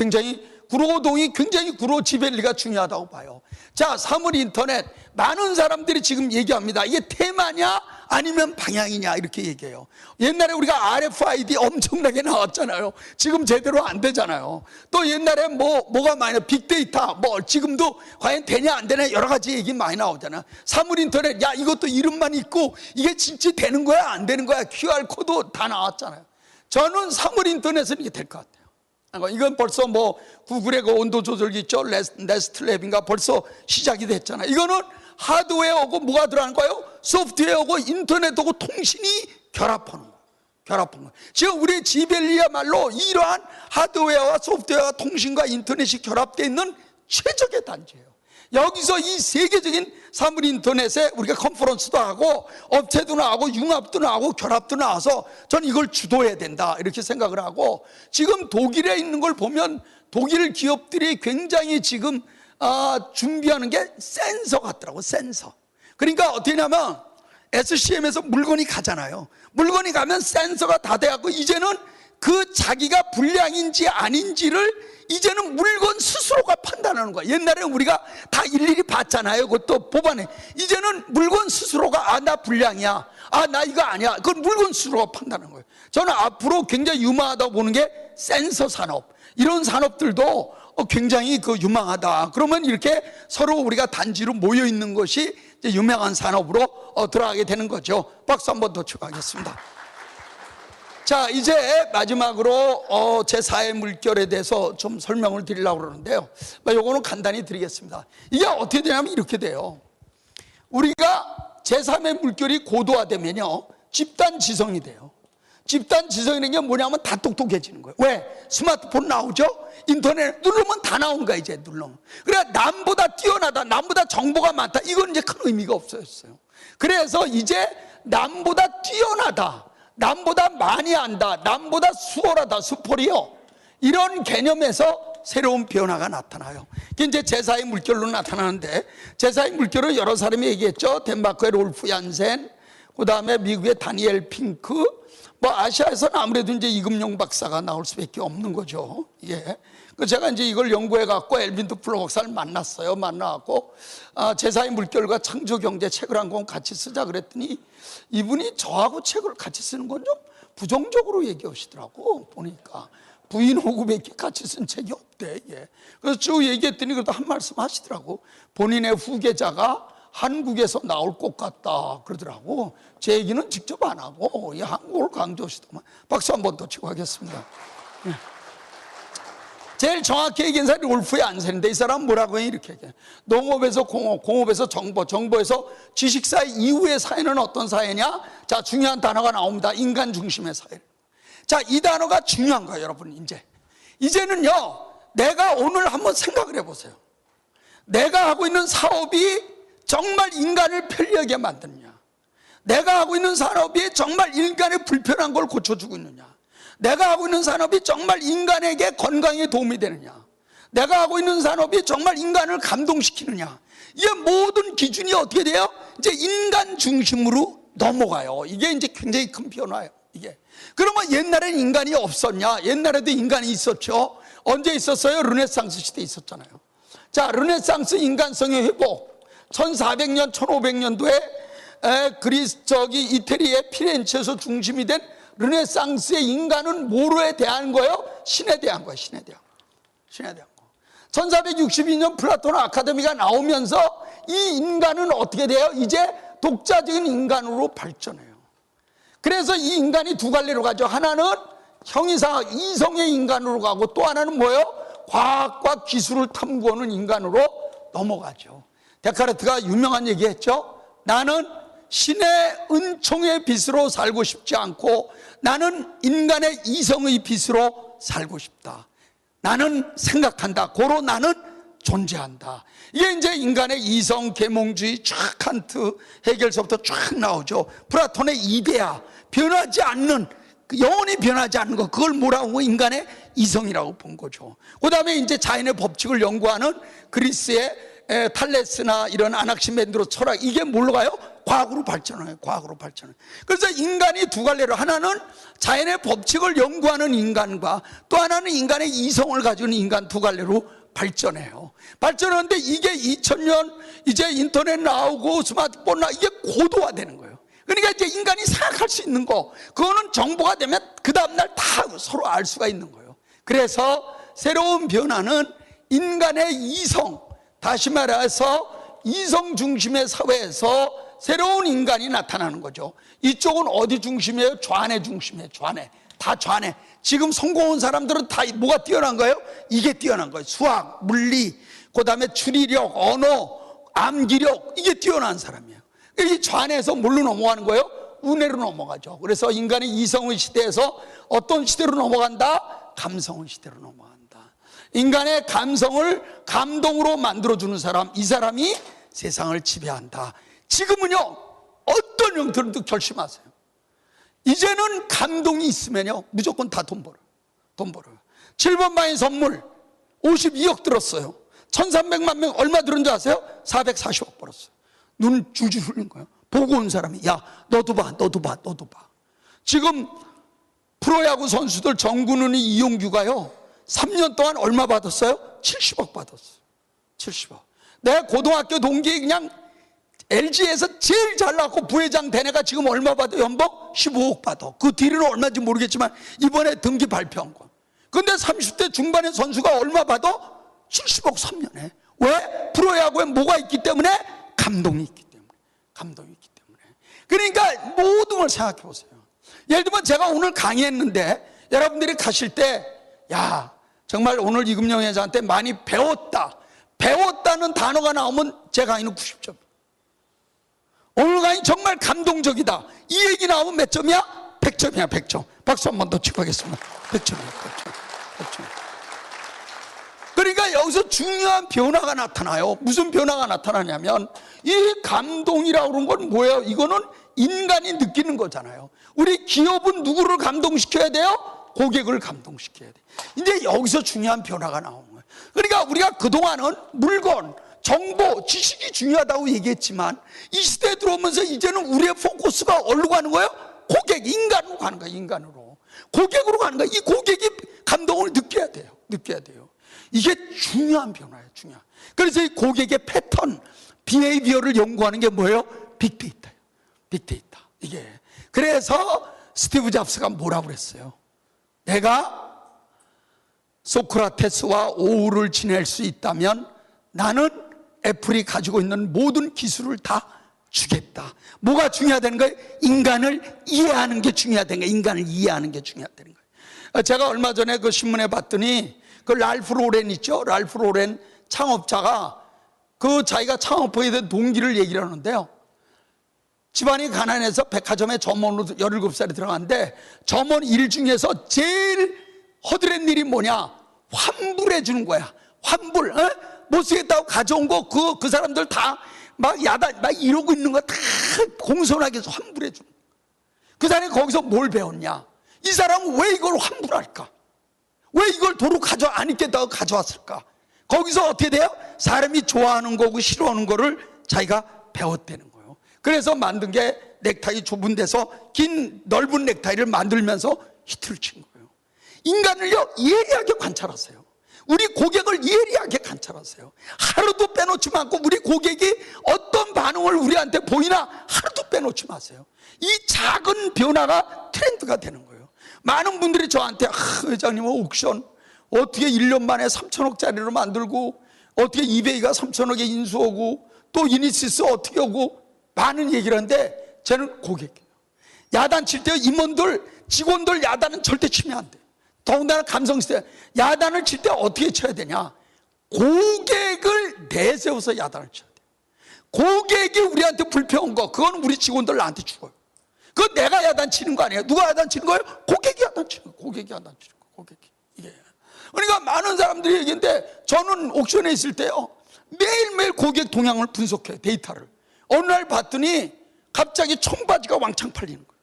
구로동이 굉장히 구로 지벨리가 중요하다고 봐요. 자, 사물 인터넷 많은 사람들이 지금 얘기합니다. 이게 테마냐 아니면 방향이냐 이렇게 얘기해요. 옛날에 우리가 RFID 엄청나게 나왔잖아요. 지금 제대로 안 되잖아요. 또 옛날에 뭐가 많이 빅데이터 지금도 과연 되냐 안 되냐 여러 가지 얘기 많이 나오잖아요. 사물 인터넷, 야, 이것도 이름만 있고 이게 진짜 되는 거야 안 되는 거야 QR코드 다 나왔잖아요. 저는 사물 인터넷은 이게 될 것 같아요. 이건 벌써 구글의 그 온도 조절기 있죠? 네스트랩인가 벌써 시작이 됐잖아요. 이거는 하드웨어하고 뭐가 들어가는 거예요? 소프트웨어하고 인터넷하고 통신이 결합하는 거예요. 지금 우리 지벨리야말로 이러한 하드웨어와 소프트웨어와 통신과 인터넷이 결합되어 있는 최적의 단지예요. 여기서 이 세계적인 사물 인터넷에 우리가 컨퍼런스도 하고 업체도 나오고 융합도 나오고 결합도 나와서 저는 이걸 주도해야 된다 이렇게 생각을 하고, 지금 독일에 있는 걸 보면 독일 기업들이 굉장히 지금 준비하는 게 센서 같더라고. 센서. 그러니까 어떻게 하냐면 SCM에서 물건이 가잖아요. 물건이 가면 센서가 다 돼갖고 이제는 그 자기가 불량인지 아닌지를 이제는 물건 스스로가 판단하는 거야. 옛날에는 우리가 다 일일이 봤잖아요. 그것도 법안에. 이제는 물건 스스로가 나 불량이야, 나 이거 아니야, 그건 물건 스스로가 판단하는 거예요. 저는 앞으로 굉장히 유망하다고 보는 게 센서 산업, 이런 산업들도 굉장히 유망하다. 그러면 이렇게 서로 우리가 단지로 모여 있는 것이 이제 유명한 산업으로 들어가게 되는 거죠. 박수 한번 더 추가하겠습니다. 자, 이제 마지막으로 제4의 물결에 대해서 좀 설명을 드리려고 그러는데요. 요거는 간단히 드리겠습니다. 이게 어떻게 되냐면 이렇게 돼요. 우리가 제3의 물결이 고도화되면요 집단 지성이 돼요. 집단 지성이라는 게 뭐냐면 다 똑똑해지는 거예요. 왜? 스마트폰 나오죠? 인터넷 누르면 다 나온 거야, 이제 누르면. 그래, 남보다 뛰어나다, 남보다 정보가 많다, 이건 이제 큰 의미가 없어졌어요. 그래서 이제 남보다 뛰어나다, 남보다 많이 안다, 남보다 수월하다, 수포리어, 이런 개념에서 새로운 변화가 나타나요. 이게 이제 제4의 물결로 나타나는데, 제4의 물결은 여러 사람이 얘기했죠. 덴마크의 롤프 얀센, 그 다음에 미국의 다니엘 핑크, 뭐 아시아에서는 아무래도 이제 이금용 박사가 나올 수밖에 없는 거죠. 예. 그 제가 이제 이걸 연구해 갖고 엘빈 두플러 박사를 만났어요. 만나갖고 제4의 물결과 창조경제 책을 한 권 같이 쓰자 그랬더니 이분이 저하고 책을 같이 쓰는 건 좀 부정적으로 얘기하시더라고. 보니까 부인하고 밖에 같이 쓴 책이 없대. 예. 그래서 쭉 얘기했더니 그래도 한 말씀 하시더라고. 본인의 후계자가 한국에서 나올 것 같다 그러더라고. 제 얘기는 직접 안 하고 한국을 강조하시더만. 박수 한 번 더 치고 하겠습니다. 예. 제일 정확히 얘기한 사람이 롤프의 안센인데, 이 사람은 뭐라고 해? 이렇게 얘기해. 농업에서 공업, 공업에서 정보, 정보에서 지식사회 이후의 사회는 어떤 사회냐? 자, 중요한 단어가 나옵니다. 인간 중심의 사회. 자, 이 단어가 중요한 거예요, 여러분. 이제는요, 내가 오늘 한번 생각을 해보세요. 내가 하고 있는 사업이 정말 인간을 편리하게 만드느냐? 내가 하고 있는 산업이 정말 인간의 불편한 걸 고쳐주고 있느냐? 내가 하고 있는 산업이 정말 인간에게 건강에 도움이 되느냐? 내가 하고 있는 산업이 정말 인간을 감동시키느냐? 이게 모든 기준이 어떻게 돼요? 이제 인간 중심으로 넘어가요. 이게 이제 굉장히 큰 변화예요. 이게. 그러면 옛날엔 인간이 없었냐? 옛날에도 인간이 있었죠. 언제 있었어요? 르네상스 시대에 있었잖아요. 자, 르네상스 인간성의 회복. 1400년, 1500년도에 이태리의 피렌체에서 중심이 된 르네상스의 인간은 뭐로에 대한 거예요? 신에 대한 거예요. 신에 대한 거. 신에 대한 거. 1462년 플라톤 아카데미가 나오면서 이 인간은 어떻게 돼요? 이제 독자적인 인간으로 발전해요. 그래서 이 인간이 두 갈래로 가죠. 하나는 형이상 이성의 인간으로 가고, 또 하나는 뭐예요? 과학과 기술을 탐구하는 인간으로 넘어가죠. 데카르트가 유명한 얘기했죠. 나는 신의 은총의 빛으로 살고 싶지 않고 나는 인간의 이성의 빛으로 살고 싶다. 나는 생각한다. 고로 나는 존재한다. 이게 이제 인간의 이성, 계몽주의, 쫙 칸트, 해결서부터 쫙 나오죠. 플라톤의 이데아, 변하지 않는, 영원히 변하지 않는 것, 그걸 뭐라고? 인간의 이성이라고 본 거죠. 그 다음에 이제 자연의 법칙을 연구하는 그리스의 탈레스나 이런 아낙시멘드로 철학, 이게 뭘로 가요? 과학으로 발전해요. 과학으로 발전해요. 그래서 인간이 두 갈래로, 하나는 자연의 법칙을 연구하는 인간과 또 하나는 인간의 이성을 가지고 있는 인간, 두 갈래로 발전해요. 발전하는데 이게 2000년 이제 인터넷 나오고 스마트폰 나오고 이게 고도화되는 거예요. 그러니까 이제 인간이 생각할 수 있는 거, 그거는 정보가 되면 그 다음날 다 서로 알 수가 있는 거예요. 그래서 새로운 변화는 인간의 이성, 다시 말해서 이성 중심의 사회에서 새로운 인간이 나타나는 거죠. 이쪽은 어디 중심이에요? 좌뇌 중심이에요. 좌뇌. 다 좌뇌. 지금 성공한 사람들은 다 뭐가 뛰어난 거예요? 이게 뛰어난 거예요. 수학, 물리, 그 다음에 추리력, 언어, 암기력, 이게 뛰어난 사람이에요. 이 좌뇌에서 뭘로 넘어가는 거예요? 우뇌로 넘어가죠. 그래서 인간이 이성의 시대에서 어떤 시대로 넘어간다? 감성의 시대로 넘어간다. 인간의 감성을 감동으로 만들어주는 사람, 이 사람이 세상을 지배한다. 지금은요, 어떤 형태로도 결심하세요. 이제는 감동이 있으면요, 무조건 다 돈 벌어요. 돈 벌어요. 7번 방의 선물 52억 들었어요. 1300만 명 얼마 들은 줄 아세요? 440억 벌었어요. 눈 줄줄 흘린 거예요. 보고 온 사람이, 야, 너도 봐, 너도 봐, 너도 봐. 지금 프로야구 선수들 정근훈이, 이용규가요 3년 동안 얼마 받았어요? 70억 받았어요. 70억. 내 고등학교 동기 그냥 LG에서 제일 잘 나왔고 부회장 된 애가 지금 얼마 받아? 연봉 15억 받아. 그 뒤로는 얼마인지 모르겠지만 이번에 등기 발표한 거. 근데 30대 중반의 선수가 얼마 받아? 70억 3년에. 왜? 프로야구에 뭐가 있기 때문에? 감동이 있기 때문에. 감동이 있기 때문에. 그러니까 모든 걸 생각해 보세요. 예를 들면 제가 오늘 강의했는데 여러분들이 가실 때, 야, 정말 오늘 이금영 회장한테 많이 배웠다. 배웠다는 단어가 나오면 제 강의는 90점. 오늘 강의 정말 감동적이다. 이 얘기 나오면 몇 점이야? 100점이야, 100점. 박수 한 번 더 치고 하겠습니다. 100점이에요. 100점. 그러니까 여기서 중요한 변화가 나타나요. 무슨 변화가 나타나냐면 이 감동이라고 그런 건 뭐예요? 이거는 인간이 느끼는 거잖아요. 우리 기업은 누구를 감동시켜야 돼요? 고객을 감동시켜야 돼. 이제 여기서 중요한 변화가 나오는 거예요. 그러니까 우리가 그동안은 물건, 정보, 지식이 중요하다고 얘기했지만 이 시대에 들어오면서 이제는 우리의 포커스가 어디로 가는 거예요? 고객, 인간으로 가는 거예요. 인간으로. 고객으로 가는 거예요. 이 고객이 감동을 느껴야 돼요. 느껴야 돼요. 이게 중요한 변화예요. 중요한. 그래서 이 고객의 패턴, 비헤이비어를 연구하는 게 뭐예요? 빅데이터예요. 빅데이터. 이게. 그래서 스티브 잡스가 뭐라고 그랬어요? 내가 소크라테스와 오후를 지낼 수 있다면 나는 애플이 가지고 있는 모든 기술을 다 주겠다. 뭐가 중요하다는 거예요? 인간을 이해하는 게 중요하다는 거예요. 인간을 이해하는 게 중요하다는 거예요. 제가 얼마 전에 그 신문에 봤더니 그 랄프 로렌 있죠? 랄프 로렌 창업자가 그 자기가 창업하게 된 동기를 얘기를 하는데요. 집안이 가난해서 백화점에 점원으로 17살에 들어갔는데 점원 일 중에서 제일 허드렛 일이 뭐냐? 환불해 주는 거야. 환불. 못 쓰겠다고 가져온 거 그 사람들 다 막 야단 막 이러고 있는 거 다 공손하게 해서 환불해 주는 거야. 그 사람이 거기서 뭘 배웠냐? 이 사람은 왜 이걸 환불할까? 왜 이걸 도로 안 입겠다고 가져왔을까? 거기서 어떻게 돼요? 사람이 좋아하는 거고 싫어하는 거를 자기가 배웠다는 거예요. 그래서 만든 게 넥타이 좁은 데서 긴 넓은 넥타이를 만들면서 히트를 친 거예요. 인간을요 예리하게 관찰하세요. 우리 고객을 예리하게 관찰하세요. 하루도 빼놓지 않고 우리 고객이 어떤 반응을 우리한테 보이나 하루도 빼놓지 마세요. 이 작은 변화가 트렌드가 되는 거예요. 많은 분들이 저한테 회장님은 옥션 어떻게 1년 만에 3천억짜리로 만들고 어떻게 이베이가 3천억에 인수하고 또 이니시스 어떻게 하고 많은 얘기를 하는데 저는 고객이에요. 야단칠 때 임원들 직원들 야단은 절대 치면 안 돼요. 더군다나 감성시대 야단을 칠 때 어떻게 쳐야 되냐? 고객을 내세워서 야단을 쳐야 돼요. 고객이 우리한테 불평한 거 그건 우리 직원들 나한테 죽어요. 그건 내가 야단 치는 거 아니에요. 누가 야단 치는 거예요? 고객이 야단 치는 거예요. 고객이 야단 치는 거예요. 고객이. 이게. 그러니까 많은 사람들이 얘기했는데 저는 옥션에 있을 때요 매일매일 고객 동향을 분석해요. 데이터를. 어느 날 봤더니 갑자기 청바지가 왕창 팔리는 거예요.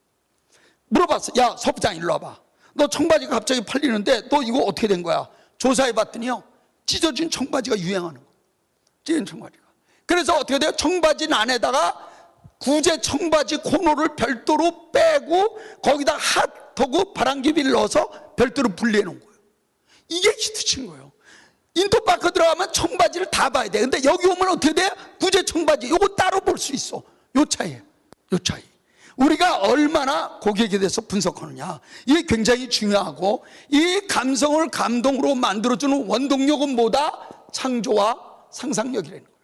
물어봤어. 야, 서 부장 일로 와봐. 너 청바지가 갑자기 팔리는데 너 이거 어떻게 된 거야? 조사해 봤더니요 찢어진 청바지가 유행하는 거예요. 찢어진 청바지가. 그래서 어떻게 돼요? 청바지 안에다가 구제 청바지 코너를 별도로 빼고 거기다 핫하고 바람개비를 넣어서 별도로 분리해 놓은 거예요. 이게 히트친 거예요. 인터파크 들어가면 청바지를 다 봐야 돼. 근데 여기 오면 어떻게 돼? 구제 청바지 요거 따로 볼 수 있어. 요 차이예요. 요 차이. 우리가 얼마나 고객에 대해서 분석하느냐 이게 굉장히 중요하고 이 감성을 감동으로 만들어주는 원동력은 뭐다? 창조와 상상력이라는 거예요.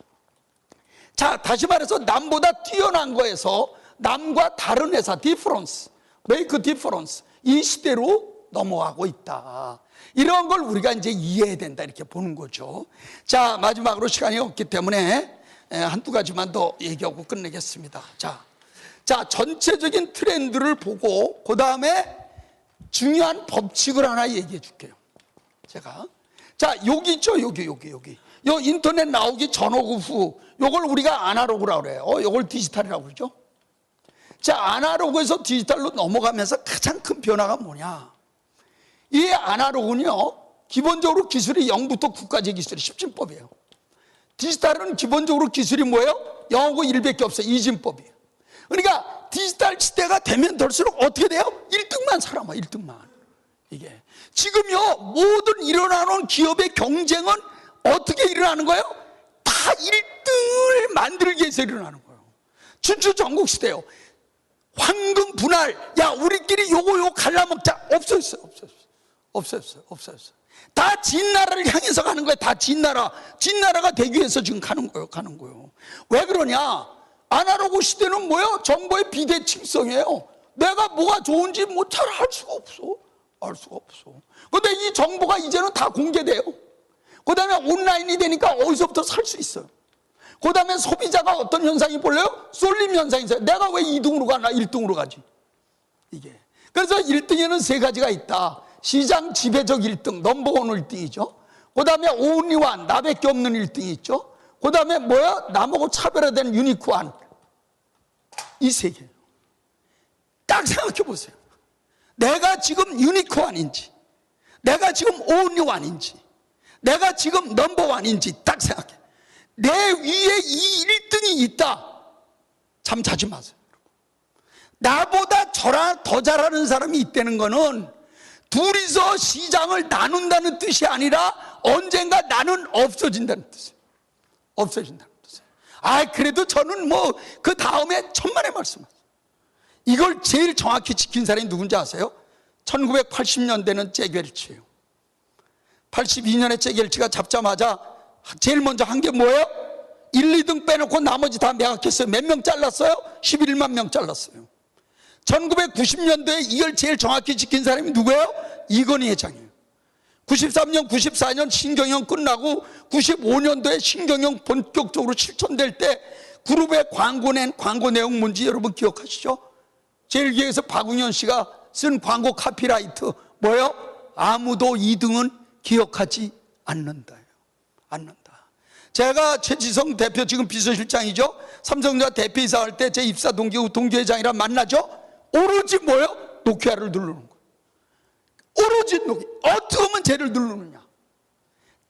자, 다시 말해서 남보다 뛰어난 거에서 남과 다른 회사 디퍼런스, 메이크 디퍼런스 이 시대로 넘어가고 있다. 이런 걸 우리가 이제 이해해야 된다 이렇게 보는 거죠. 자, 마지막으로 시간이 없기 때문에 한두 가지만 더 얘기하고 끝내겠습니다. 자, 전체적인 트렌드를 보고 그 다음에 중요한 법칙을 하나 얘기해 줄게요. 제가 자 여기 있죠. 여기 요 인터넷 나오기 전하고 후 요걸 우리가 아날로그라고 그래요. 요걸 디지털이라고 그러죠. 자, 아날로그에서 디지털로 넘어가면서 가장 큰 변화가 뭐냐? 이 아날로그는요 기본적으로 기술이 0부터 9까지 기술이 십진법이에요. 디지털은 기본적으로 기술이 뭐예요? 0하고 1밖에 없어요. 이진법이에요. 그러니까 디지털 시대가 되면 될수록 어떻게 돼요? 1등만 살아봐. 1등만. 이게 지금요 모든 일어나는 기업의 경쟁은 어떻게 일어나는 거예요? 다 1등을 만들기 위해서 일어나는 거예요. 춘추 전국시대요 황금 분할 야 우리끼리 요거 갈라먹자 없었어요. 다 진나라를 향해서 가는 거예요. 다 진나라가 되기 위해서 지금 가는 거예요. 왜 그러냐? 아날로그 시대는 뭐예요? 정보의 비대칭성이에요. 내가 뭐가 좋은지 뭐 잘 알 수가 없어. 근데 이 정보가 이제는 다 공개돼요. 그 다음에 온라인이 되니까 어디서부터 살 수 있어요. 그 다음에 소비자가 어떤 현상이 볼래요? 쏠림 현상이 있어요. 내가 왜 2등으로 가나 1등으로 가지. 이게. 그래서 1등에는 세 가지가 있다. 시장 지배적 1등, 넘버원 1등이죠. 그 다음에 온리완, 나밖에 없는 1등이 있죠. 그 다음에 뭐야? 남하고 차별화된 유니크한. 이 세 개. 딱 생각해 보세요. 내가 지금 유니크한인지, 내가 지금 온리완인지, 내가 지금 넘버원인지 딱 생각해. 내 위에 이 1등이 있다. 참 자지 마세요. 나보다 더 잘하는 사람이 있다는 거는 둘이서 시장을 나눈다는 뜻이 아니라 언젠가 나는 없어진다는 뜻이에요. 없어진다는 뜻이에요. 그래도 저는 뭐 그 다음에 천만의 말씀하세요. 이걸 제일 정확히 지킨 사람이 누군지 아세요? 1980년대는 잭웰치예요. 82년에 잭웰치가 잡자마자 제일 먼저 한 게 뭐예요? 1, 2등 빼놓고 나머지 다 매각했어요. 몇 명 잘랐어요? 11만 명 잘랐어요. 1990년도에 이걸 제일 정확히 지킨 사람이 누구예요? 이건희 회장이에요. 93년, 94년 신경영 끝나고 95년도에 신경영 본격적으로 실천될 때 그룹에 광고 낸 광고 내용 뭔지 여러분 기억하시죠? 제일기획에서 박웅현 씨가 쓴 광고 카피라이트 뭐예요? 아무도 2등은 기억하지 않는다예요. 않는다. 제가 최지성 대표 지금 비서실장이죠. 삼성전자 대표이사 할 때 제 입사 동기 동기회장이랑 만나죠. 오로지 뭐예요? 노키아를 누르는 거예요. 오로지 노키아. 어떻게 하면 쟤를 누르느냐?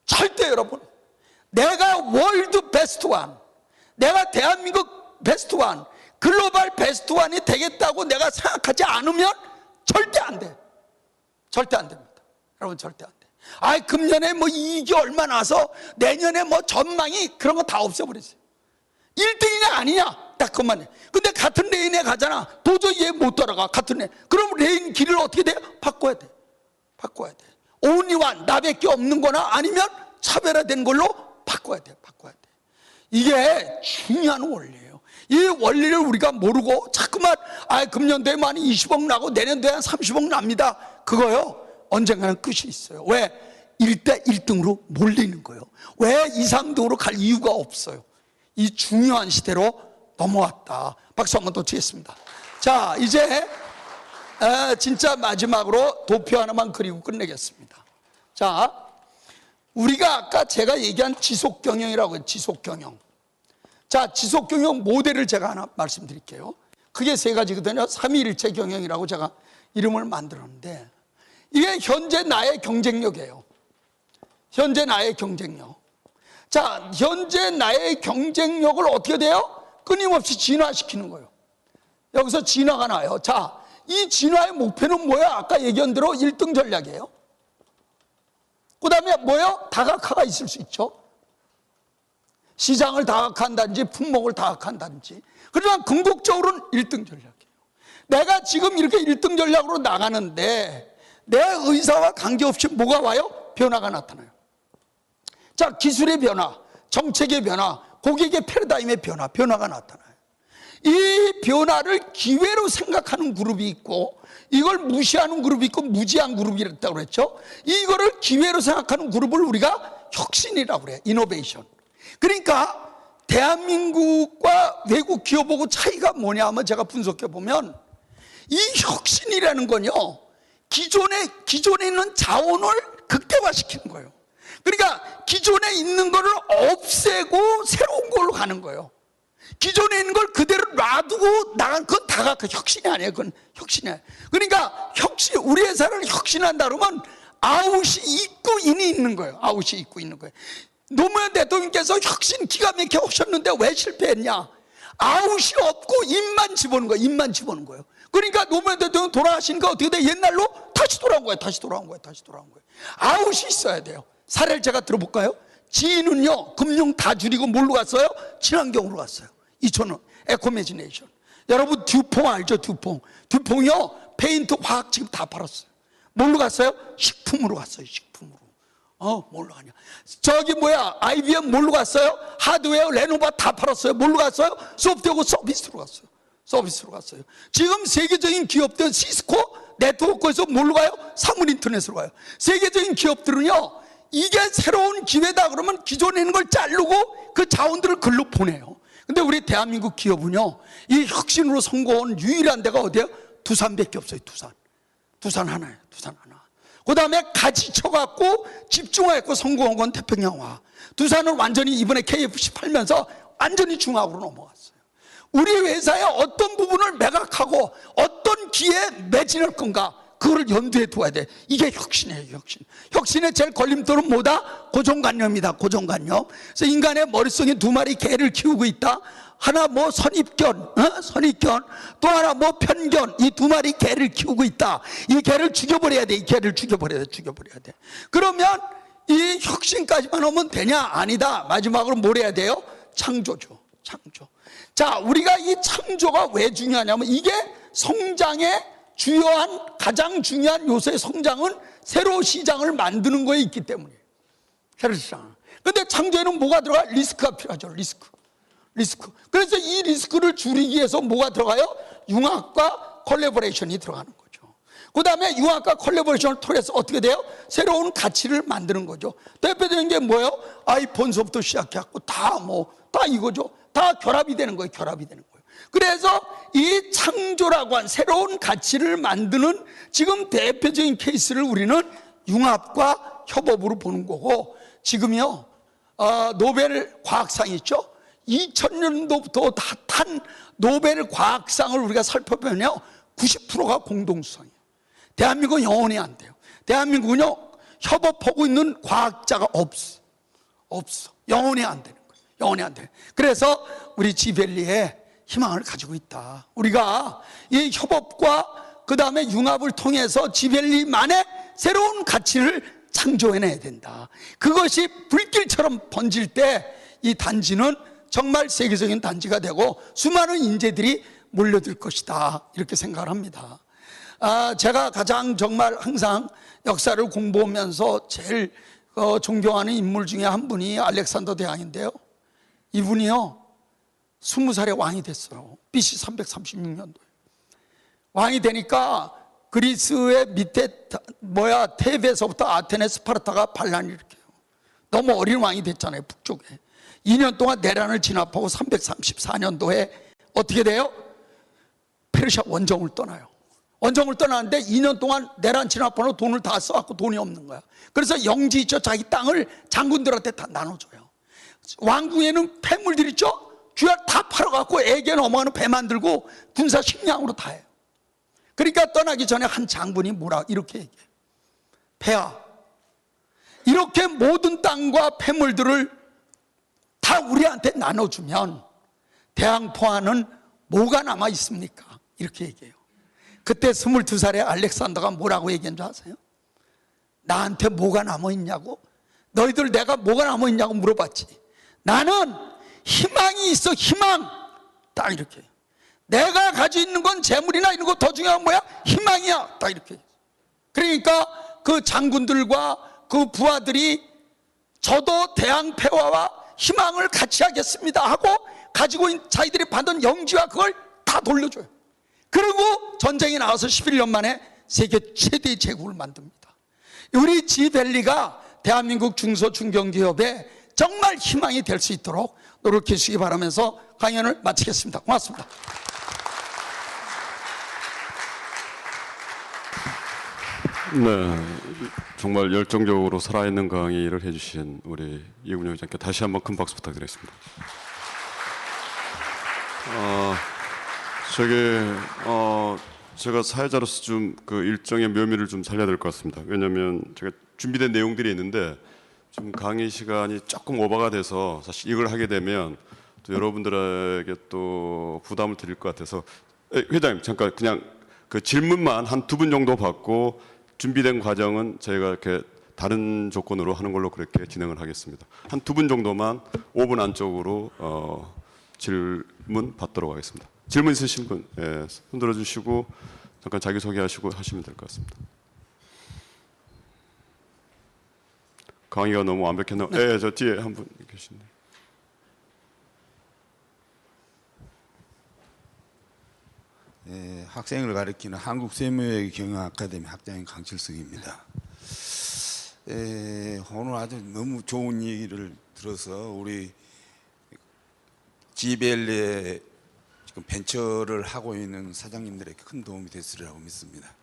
절대 여러분, 내가 월드 베스트 원, 내가 대한민국 베스트 원, 글로벌 베스트 원이 되겠다고 내가 생각하지 않으면 절대 안 돼. 절대 안 됩니다. 여러분 절대 안 돼. 금년에 뭐 이익이 얼마 나서 내년에 뭐 전망이 그런 거 다 없애버렸어요. 1등이냐 아니냐 딱 그것만 해. 근데 같은 레인에 가잖아. 도저히 얘 못 따라가. 같은 레인. 그럼 레인 길을 어떻게 돼? 바꿔야 돼. 바꿔야 돼. 온리완 나밖에 없는 거나 아니면 차별화된 걸로 바꿔야 돼. 바꿔야 돼. 이게 중요한 원리예요. 이 원리를 우리가 모르고 자꾸만 금년도에만 20억 나고 내년도에 한 30억 납니다. 그거요 언젠가는 끝이 있어요. 왜? 1대 1등으로 몰리는 거예요. 왜 2, 3등으로 갈 이유가 없어요. 이 중요한 시대로 넘어왔다. 박수 한번 더 치겠습니다. 자, 이제 진짜 마지막으로 도표 하나만 그리고 끝내겠습니다. 자, 우리가 아까 제가 얘기한 지속경영이라고 해요. 지속경영. 자, 지속경영 모델을 제가 하나 말씀드릴게요. 그게 세 가지거든요. 3.1일체 경영이라고 제가 이름을 만들었는데 이게 현재 나의 경쟁력이에요. 현재 나의 경쟁력. 자, 현재 나의 경쟁력을 어떻게 돼요? 끊임없이 진화시키는 거예요. 여기서 진화가 나요. 자, 이 진화의 목표는 뭐야? 아까 얘기한 대로 1등 전략이에요. 그 다음에 뭐예요? 다각화가 있을 수 있죠. 시장을 다각화한다든지 품목을 다각화한다든지. 그러나 궁극적으로는 1등 전략이에요. 내가 지금 이렇게 1등 전략으로 나가는데 내 의사와 관계없이 뭐가 와요? 변화가 나타나요. 자, 기술의 변화, 정책의 변화, 고객의 패러다임의 변화가 나타나요. 이 변화를 기회로 생각하는 그룹이 있고 이걸 무시하는 그룹이 있고 무지한 그룹이 있다고 그랬죠. 이거를 기회로 생각하는 그룹을 우리가 혁신이라고 그래요. 이노베이션. 그러니까 대한민국과 외국 기업하고 차이가 뭐냐 하면 제가 분석해 보면 이 혁신이라는 건요, 기존에 있는 자원을 극대화시키는 거예요. 그러니까 기존에 있는 거를 없애고 새로운 걸로 가는 거예요. 기존에 있는 걸 그대로 놔두고 나간 건 다각화 혁신이 아니에요. 그건 혁신이에요. 그러니까 우리 회사를 혁신한다 그러면 아웃이 있고 인이 있는 거예요. 아웃이 있고 있는 거예요. 노무현 대통령께서 혁신 기가 막히게 하셨는데 왜 실패했냐? 아웃이 없고 인만 집어넣은 거예요. 인만 집어넣은 거예요. 그러니까 노무현 대통령 돌아가시니까 어떻게 돼? 옛날로 다시 돌아온 거예요. 다시 돌아온 거예요. 다시 돌아온 거예요. 아웃이 있어야 돼요. 사례를 제가 들어볼까요? 지인은요, 금융 다 줄이고 뭘로 갔어요? 친환경으로 갔어요. 2000원 에코매지네이션. 여러분 듀퐁 알죠? 듀퐁이요 페인트 화학 지금 다 팔았어요. 뭘로 갔어요? 식품으로 갔어요. 식품으로. 뭘로 가냐? 저기 IBM 뭘로 갔어요? 하드웨어 레노버 다 팔았어요. 뭘로 갔어요? 소프트웨어 서비스로 갔어요. 서비스로 갔어요. 지금 세계적인 기업들 시스코 네트워크에서 뭘로 가요? 사물 인터넷으로 가요. 세계적인 기업들은요, 이게 새로운 기회다 그러면 기존에 있는 걸 자르고 그 자원들을 글로 보내요. 근데 우리 대한민국 기업은요, 이 혁신으로 성공한 유일한 데가 어디예요? 두산밖에 없어요. 두산. 두산 하나예요. 두산 하나. 그 다음에 같이 쳐갖고 집중해갖고 성공한 건 태평양화. 두산은 완전히 이번에 KFC 팔면서 완전히 중학으로 넘어갔어요. 우리 회사의 어떤 부분을 매각하고 어떤 기회에 매진할 건가, 그거를 염두에 두어야 돼. 이게 혁신이에요, 혁신. 혁신의 제일 걸림돌은 뭐다? 고정관념이다, 고정관념. 그래서 인간의 머릿속에 두 마리 개를 키우고 있다. 하나 뭐 선입견, 선입견. 또 하나 뭐 편견. 이 두 마리 개를 키우고 있다. 이 개를 죽여버려야 돼. 이 개를 죽여버려야 돼. 죽여버려야 돼. 그러면 이 혁신까지만 하면 되냐? 아니다. 마지막으로 뭘 해야 돼요? 창조죠. 창조. 자, 우리가 이 창조가 왜 중요하냐면, 이게 성장의 주요한, 가장 중요한 요소의 성장은 새로 시장을 만드는 거에 있기 때문이에요. 새로 시장. 근데 창조에는 뭐가 들어가? 리스크가 필요하죠. 리스크. 그래서 이 리스크를 줄이기 위해서 뭐가 들어가요? 융합과 콜래보레이션이 들어가는 거죠. 그 다음에 융합과 콜래보레이션을 통해서 어떻게 돼요? 새로운 가치를 만드는 거죠. 대표적인 게 뭐예요? 아이폰서부터 시작해갖고 다 이거죠. 다 결합이 되는 거예요. 결합이 되는 거예요. 그래서 이 창조라고 한 새로운 가치를 만드는 지금 대표적인 케이스를 우리는 융합과 협업으로 보는 거고, 지금요, 노벨 과학상이 있죠? 2000년도부터 다 탄 노벨 과학상을 우리가 살펴보면요, 90%가 공동수상이에요. 대한민국은 영원히 안 돼요. 대한민국은요, 협업하고 있는 과학자가 없어. 영원히 안 되는 거예요. 영원히 안 돼요. 그래서 우리 지벨리에 희망을 가지고 있다. 우리가 이 협업과 그 다음에 융합을 통해서 지벨리만의 새로운 가치를 창조해내야 된다. 그것이 불길처럼 번질 때 이 단지는 정말 세계적인 단지가 되고 수많은 인재들이 몰려들 것이다, 이렇게 생각을 합니다. 제가 가장 정말 항상 역사를 공부하면서 제일 존경하는 인물 중에 한 분이 알렉산더 대왕인데요, 이분이요 20살에 왕이 됐어요. BC 336년도에 왕이 되니까 그리스의 밑에 테베에서부터 아테네, 스파르타가 반란을 일으켜요. 너무 어린 왕이 됐잖아요. 북쪽에 2년 동안 내란을 진압하고 334년도에 어떻게 돼요? 페르시아 원정을 떠나요. 원정을 떠나는데 2년 동안 내란 진압하고 돈을 다 써갖고 돈이 없는 거야. 그래서 영지 있죠, 자기 땅을 장군들한테 다 나눠줘요. 왕궁에는 폐물들 있죠, 귀할 다 팔아갖고 애게 넘어가는 배 만들고 군사 식량으로 다 해요. 그러니까 떠나기 전에 한 장군이 뭐라 이렇게 얘기해요. 폐하, 이렇게 모든 땅과 폐물들을 다 우리한테 나눠주면 대항포하는 뭐가 남아 있습니까? 이렇게 얘기해요. 그때 22살의 알렉산더가 뭐라고 얘기한 줄 아세요? 나한테 뭐가 남아있냐고? 너희들 내가 뭐가 남아있냐고 물어봤지. 나는 희망이 있어, 희망. 딱 이렇게. 내가 가지고 있는 건 재물이나 이런 거 더 중요한 건 뭐야? 희망이야. 딱 이렇게. 그러니까 그 장군들과 그 부하들이 저도 대항폐화와 희망을 같이 하겠습니다 하고 가지고 있는 자기들이 받은 영지와 그걸 다 돌려줘요. 그리고 전쟁이 나와서 11년 만에 세계 최대의 제국을 만듭니다. 우리 지벨리가 대한민국 중소중견기업에 정말 희망이 될 수 있도록 노력해 주시기 바라면서 강연을 마치겠습니다. 고맙습니다. 네, 정말 열정적으로 살아있는 강의를 해주신 우리 이금영 회장께 다시 한번 큰 박수 부탁드리겠습니다. 제가 사회자로서 좀 그 일정의 묘미를 좀 살려야 될 것 같습니다. 왜냐하면 제가 준비된 내용들이 있는데 좀 강의 시간이 조금 오버가 돼서 사실 이걸 하게 되면 또 여러분들에게 또 부담을 드릴 것 같아서, 회장님 잠깐 그냥 그 질문만 한 2분 정도 받고 준비된 과정은 저희가 이렇게 다른 조건으로 하는 걸로 그렇게 진행을 하겠습니다. 한 2분 정도만 5분 안쪽으로 질문 받도록 하겠습니다. 질문 있으신 분, 손 들어주시고 잠깐 자기소개하시고 하시면 될 것 같습니다. 강의가 너무 완벽했나? 네, 저 뒤에 한 분 계신데. 학생을 가르치는 한국세무경영아카데미 학장인 강칠성입니다. 오늘 아주 너무 좋은 얘기를 들어서 우리 지벨리에 지금 벤처를 하고 있는 사장님들에게 큰 도움이 됐으리라고 믿습니다.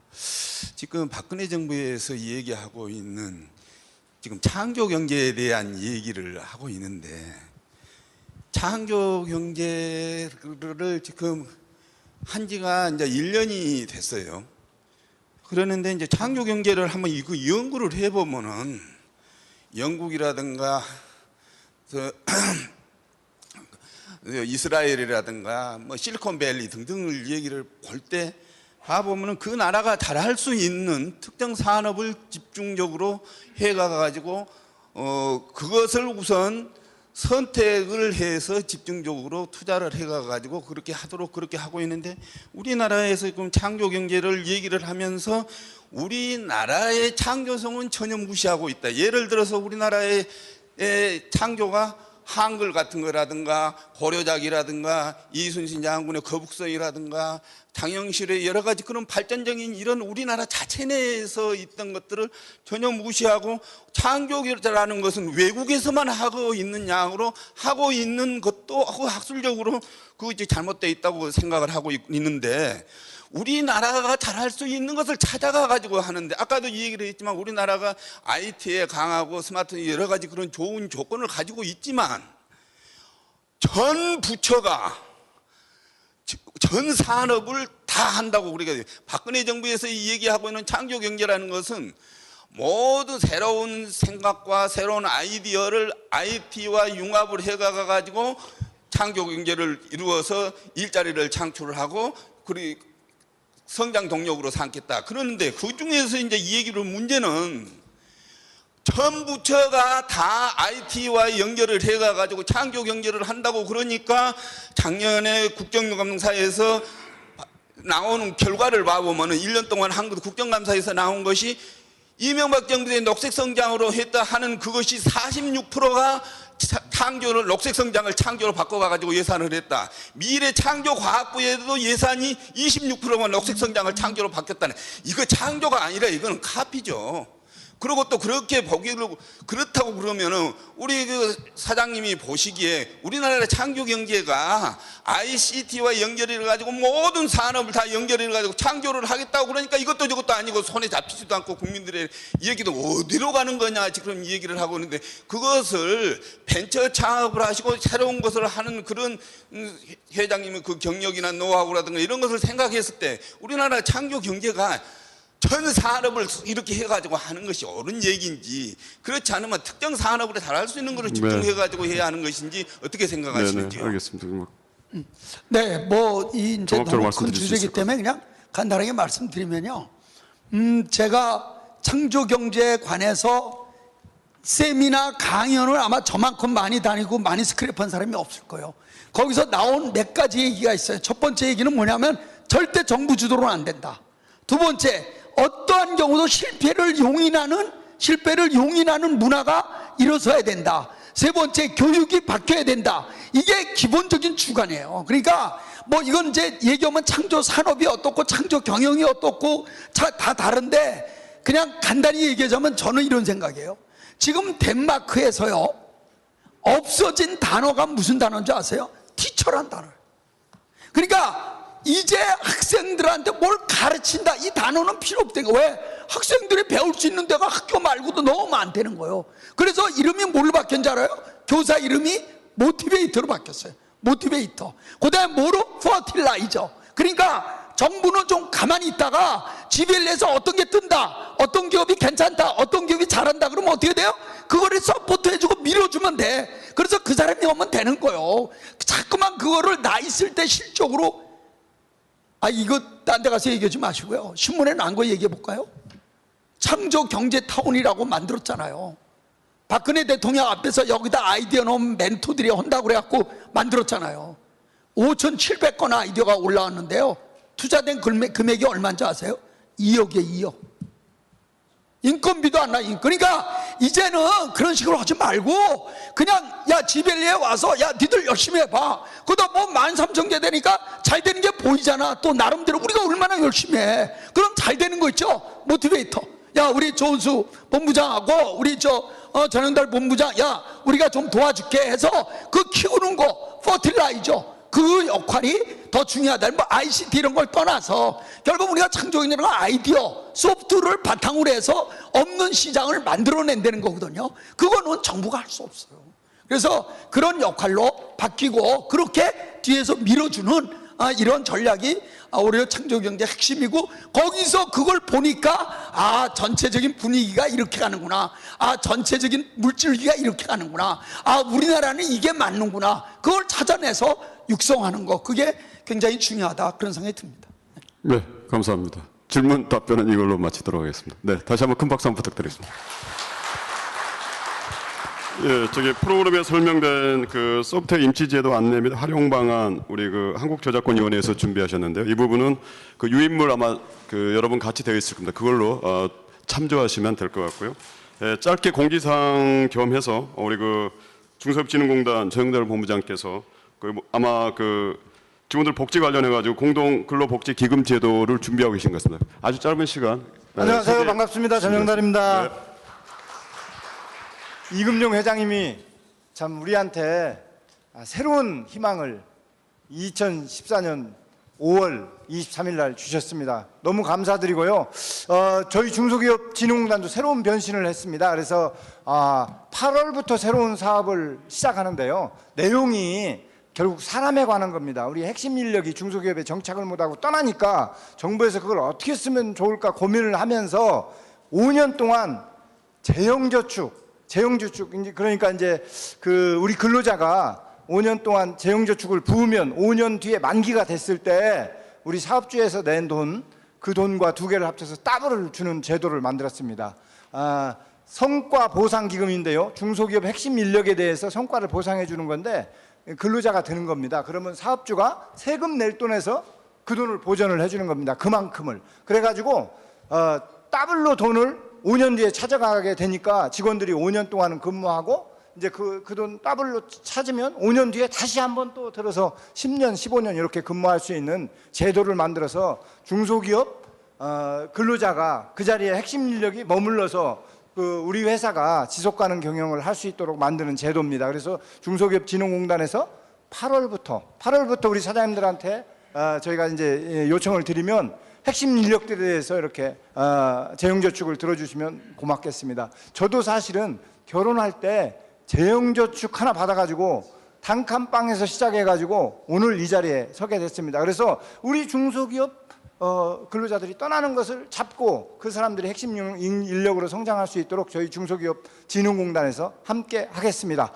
지금 박근혜 정부에서 얘기하고 있는 지금 창조 경제에 대한 얘기를 하고 있는데, 창조 경제를 지금 한 지가 이제 1년이 됐어요. 그러는데 이제 창조 경제를 한번 그 연구를 해보면은 영국이라든가 이스라엘이라든가 뭐 실리콘밸리 등등을 얘기를 볼 때 봐보면은 그 나라가 잘할 수 있는 특정 산업을 집중적으로 해가지고 그것을 우선 선택을 해서 집중적으로 투자를 해가지고 그렇게 하도록 그렇게 하고 있는데, 우리나라에서 지금 창조 경제를 얘기를 하면서 우리나라의 창조성은 전혀 무시하고 있다. 예를 들어서 우리나라의 창조가 한글 같은 거라든가 고려작이라든가 이순신 장군의 거북선이라든가 장영실의 여러 가지 그런 발전적인 이런 우리나라 자체 내에서 있던 것들을 전혀 무시하고, 창조라는 것은 외국에서만 하고 있는 양으로 하고 있는 것도 학술적으로 그거 이제 잘못되어 있다고 생각을 하고 있는데, 우리나라가 잘할 수 있는 것을 찾아가 가지고 하는데, 아까도 이 얘기를 했지만 우리나라가 IT에 강하고 스마트 여러 가지 그런 좋은 조건을 가지고 있지만 전 부처가 전 산업을 다 한다고 우리가 박근혜 정부에서 얘기하고 있는 창조 경제라는 것은 모든 새로운 생각과 새로운 아이디어를 IT와 융합을 해가 가지고 창조 경제를 이루어서 일자리를 창출하고 그리고 성장 동력으로 삼겠다. 그러는데 그 중에서 이제 이 얘기를 문제는 전 부처가 다 IT와 연결을 해가 가지고 창조 경제를 한다고, 그러니까 작년에 국정감사에서 나오는 결과를 봐보면은 1년 동안 한국 국정감사에서 나온 것이 이명박 정부의 녹색 성장으로 했다 하는 그것이 46%가 창조를 녹색 성장을 창조로 바꿔가 가지고 예산을 했다. 미래 창조 과학부에도 예산이 26%가 녹색 성장을 창조로 바뀌었다네. 이거 창조가 아니라 이거는 카피죠. 그리고 또 그렇게 보기를 그렇다고 그러면은 우리 그 사장님이 보시기에 우리나라의 창조 경제가 ICT와 연결해 가지고 모든 산업을 다 연결해 가지고 창조를 하겠다고 그러니까 이것도 저것도 아니고 손에 잡히지도 않고 국민들의 얘기도 어디로 가는 거냐 지금 얘기를 하고 있는데, 그것을 벤처 창업을 하시고 새로운 것을 하는 그런 회장님의 그 경력이나 노하우라든가 이런 것을 생각했을 때 우리나라 창조 경제가 전 산업을 이렇게 해가지고 하는 것이 옳은 얘기인지, 그렇지 않으면 특정 산업으로 잘할 수 있는 것을 집중해가지고 해야 하는 것인지 어떻게 생각하시는지요? 네, 알겠습니다. 네, 뭐 이 이제 정확적으로 너무 큰 말씀드릴 수 주제이기 있을 것 때문에 그냥 간단하게 말씀드리면요. 제가 창조 경제에 관해서 세미나 강연을 아마 저만큼 많이 다니고 많이 스크랩한 사람이 없을 거예요. 거기서 나온 몇 가지 얘기가 있어요. 첫 번째 얘기는 뭐냐면 절대 정부 주도로는 안 된다. 두 번째, 어떠한 경우도 실패를 용인하는 문화가 일어서야 된다. 세 번째, 교육이 바뀌어야 된다. 이게 기본적인 주관이에요. 그러니까 뭐 이건 이제 얘기하면 창조 산업이 어떻고 창조 경영이 어떻고 다 다른데, 그냥 간단히 얘기하자면 저는 이런 생각이에요. 지금 덴마크에서요 없어진 단어가 무슨 단어인 줄 아세요? 티처란 단어예요. 그러니까 이제 학생들한테 뭘 가르친다 이 단어는 필요 없대요. 왜? 학생들이 배울 수 있는 데가 학교 말고도 너무 많다는 거예요. 그래서 이름이 뭘로 바뀌었는지 알아요? 교사 이름이 모티베이터로 바뀌었어요. 모티베이터. 그 다음에 뭐로? 퍼틸라이저. 그러니까 정부는 좀 가만히 있다가 지벨리에서 어떤 게 뜬다, 어떤 기업이 괜찮다, 어떤 기업이 잘한다 그러면 어떻게 돼요? 그거를 서포트 해주고 밀어주면 돼. 그래서 그 사람이 오면 되는 거예요. 자꾸만 그거를 나 있을 때 실적으로 이거 딴 데 가서 얘기하지 마시고요. 신문에 난 거 얘기해 볼까요? 창조경제타운이라고 만들었잖아요. 박근혜 대통령 앞에서 여기다 아이디어 놓은 멘토들이 한다고 그래갖고 만들었잖아요. 5,700건 아이디어가 올라왔는데요. 투자된 금액이 얼마인지 아세요? 2억이에요. 2억. 인건비도 안 나. 그러니까 이제는 그런 식으로 하지 말고 그냥 야 지벨리에 와서 야 니들 열심히 해봐. 그러다 뭐 13,000개 되니까 잘 되는 게 보이잖아. 또 나름대로 우리가 얼마나 열심히 해. 그럼 잘 되는 거 있죠. 모티베이터. 야 우리 조은수 본부장하고 우리 전영달 본부장 야 우리가 좀 도와줄게 해서 그 키우는 거 퍼틸라이저 그 역할이 더 중요하다. 뭐 ICT 이런 걸 떠나서 결국 우리가 창조경제는 아이디어, 소프트를 바탕으로 해서 없는 시장을 만들어낸다는 거거든요. 그거는 정부가 할 수 없어요. 그래서 그런 역할로 바뀌고 그렇게 뒤에서 밀어주는 이런 전략이 오히려 창조경제 핵심이고, 거기서 그걸 보니까 전체적인 분위기가 이렇게 가는구나, 전체적인 물줄기가 이렇게 가는구나, 우리나라는 이게 맞는구나, 그걸 찾아내서 육성하는 거, 그게 굉장히 중요하다, 그런 생각이 듭니다. 네, 감사합니다. 질문 답변은 이걸로 마치도록 하겠습니다. 네, 다시 한번 큰 박수 한번 부탁드리겠습니다. 예, 저기 프로그램에 설명된 그 소프트웨어 임시제도 안내 및 활용 방안, 우리 그 한국저작권위원회에서 준비하셨는데요. 이 부분은 그 유인물 아마 그 여러분 같이 되어 있을 겁니다. 그걸로 참조하시면 될 것 같고요. 예, 짧게 공지사항 겸해서 우리 그 중소기업진흥공단 정영달 본부장께서 아마 그 직원들 복지 관련해 가지고 공동 근로복지 기금 제도를 준비하고 계신 것 같습니다. 아주 짧은 시간. 안녕하세요. 반갑습니다. 전영달입니다. 네. 이금용 회장님이 참 우리한테 새로운 희망을 2014년 5월 23일 날 주셨습니다. 너무 감사드리고요. 저희 중소기업진흥공단도 새로운 변신을 했습니다. 그래서 8월부터 새로운 사업을 시작하는데요. 내용이 결국 사람에 관한 겁니다. 우리 핵심 인력이 중소기업에 정착을 못하고 떠나니까 정부에서 그걸 어떻게 쓰면 좋을까 고민을 하면서 5년 동안 재형저축, 그러니까 이제 그 우리 근로자가 5년 동안 재형저축을 부으면 5년 뒤에 만기가 됐을 때 우리 사업주에서 낸 돈, 그 돈과 두 개를 합쳐서 더블을 주는 제도를 만들었습니다. 성과 보상 기금인데요. 중소기업 핵심 인력에 대해서 성과를 보상해 주는 건데 근로자가 드는 겁니다. 그러면 사업주가 세금 낼 돈에서 그 돈을 보전을 해 주는 겁니다. 그만큼을. 그래가지고 더블로 돈을 5년 뒤에 찾아가게 되니까 직원들이 5년 동안은 근무하고 이제 그 돈 더블로 찾으면 5년 뒤에 다시 한번 또 들어서 10년, 15년 이렇게 근무할 수 있는 제도를 만들어서 중소기업 근로자가 그 자리에 핵심 인력이 머물러서 그 우리 회사가 지속 가능 경영을 할 수 있도록 만드는 제도입니다. 그래서 중소기업진흥공단에서 8월부터 우리 사장님들한테 저희가 이제 요청을 드리면 핵심 인력들에 대해서 이렇게 재형저축을 들어주시면 고맙겠습니다. 저도 사실은 결혼할 때 재형저축 하나 받아가지고 단칸방에서 시작해가지고 오늘 이 자리에 서게 됐습니다. 그래서 우리 중소기업 근로자들이 떠나는 것을 잡고 그 사람들이 핵심 인력으로 성장할 수 있도록 저희 중소기업진흥공단에서 함께 하겠습니다.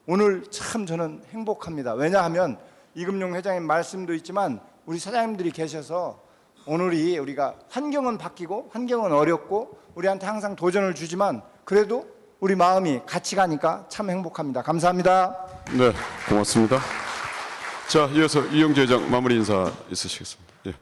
오늘 참 저는 행복합니다. 왜냐하면 이금용 회장님 말씀도 있지만 우리 사장님들이 계셔서 오늘이 우리가 환경은 바뀌고 환경은 어렵고 우리한테 항상 도전을 주지만 그래도 우리 마음이 같이 가니까 참 행복합니다. 감사합니다. 네, 고맙습니다. 자, 이어서 이영재 회장 마무리 인사 있으시겠습니다. 예.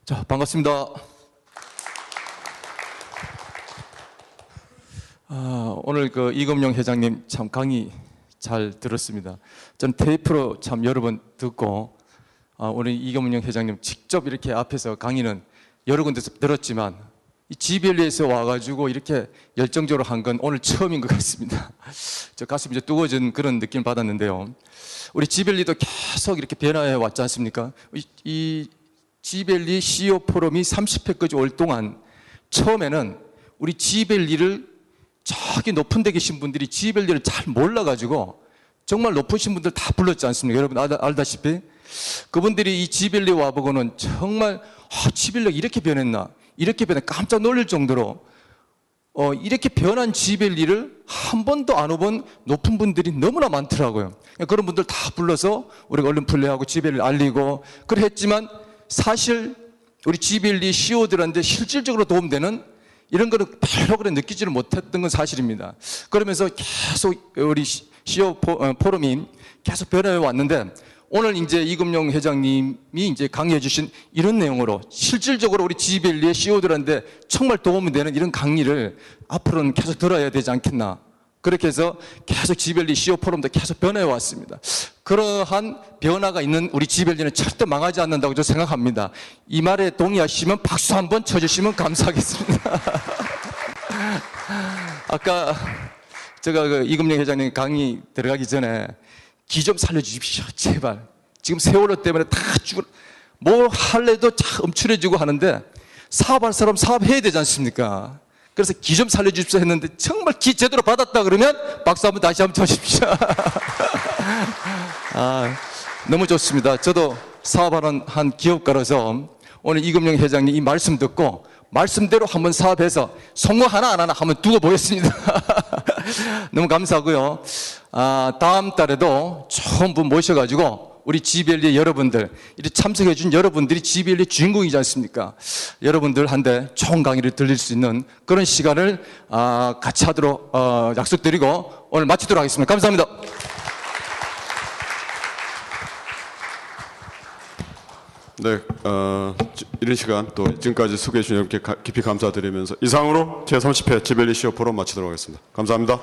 자, 반갑습니다. 오늘 그 이금용 회장님 참 강의 잘 들었습니다. 전 테이프로 참 여러 번 듣고 오늘 이금용 회장님 직접 이렇게 앞에서 강의는 여러 군데서 들었지만 이 지벨리에서 와가지고 이렇게 열정적으로 한 건 오늘 처음인 것 같습니다. 저 가슴이 이제 뜨거워진 그런 느낌을 받았는데요. 우리 지벨리도 계속 이렇게 변화해 왔지 않습니까? 이 지벨리 CEO 포럼이 30회까지 올 동안 처음에는 우리 지벨리를 저기 높은 데 계신 분들이 지벨리를 잘 몰라가지고 정말 높으신 분들 다 불렀지 않습니까? 여러분 알다시피 그분들이 이 지벨리 와보고는 정말 지벨리가 이렇게 변했나, 이렇게 변해 깜짝 놀랄 정도로 이렇게 변한 지벨리를 한 번도 안 와본 높은 분들이 너무나 많더라고요. 그런 분들 다 불러서 우리가 얼른 플레이하고 지벨리를 알리고 그래 했지만 사실 우리 지벨리 CEO들한테 실질적으로 도움되는 이런 거를 별로 그래 느끼지를 못했던 건 사실입니다. 그러면서 계속 우리 CEO 포럼이 계속 변화해 왔는데 오늘 이제 이금용 회장님이 이제 강의해 주신 이런 내용으로 실질적으로 우리 지벨리의 CEO들한테 정말 도움이 되는 이런 강의를 앞으로는 계속 들어야 되지 않겠나 그렇게 해서 계속 지벨리 CEO 포럼도 계속 변해 왔습니다. 그러한 변화가 있는 우리 지벨리는 절대 망하지 않는다고 저는 생각합니다. 이 말에 동의하시면 박수 한번 쳐주시면 감사하겠습니다. 아까 제가 그 이금영 회장님 강의 들어가기 전에 기 좀 살려주십시오. 제발. 지금 세월호 때문에 다 죽을, 뭘 할래도 다 움츠려지고 하는데 사업할 사람 사업해야 되지 않습니까? 그래서 기 좀 살려주십시오 했는데 정말 기 제대로 받았다 그러면 박수 한번 다시 한번 쳐주십시오. 너무 좋습니다. 저도 사업하는 한 기업가로서 오늘 이금영 회장님 이 말씀 듣고 말씀대로 한번 사업해서 성공하나 안 하나 한번 두고 보겠습니다. 너무 감사하고요. 다음 달에도 좋은 분 모셔가지고 우리 지벨리 여러분들, 이렇게 참석해 준 여러분들이 지벨리 주인공이지 않습니까? 여러분들한테 좋은 강의를 들릴 수 있는 그런 시간을 같이 하도록 약속드리고 오늘 마치도록 하겠습니다. 감사합니다. 네, 이런 시간 또 지금까지 수고해 주신 여러분께 깊이 감사드리면서 이상으로 제30회 지벨리 CEO 포럼 마치도록 하겠습니다. 감사합니다.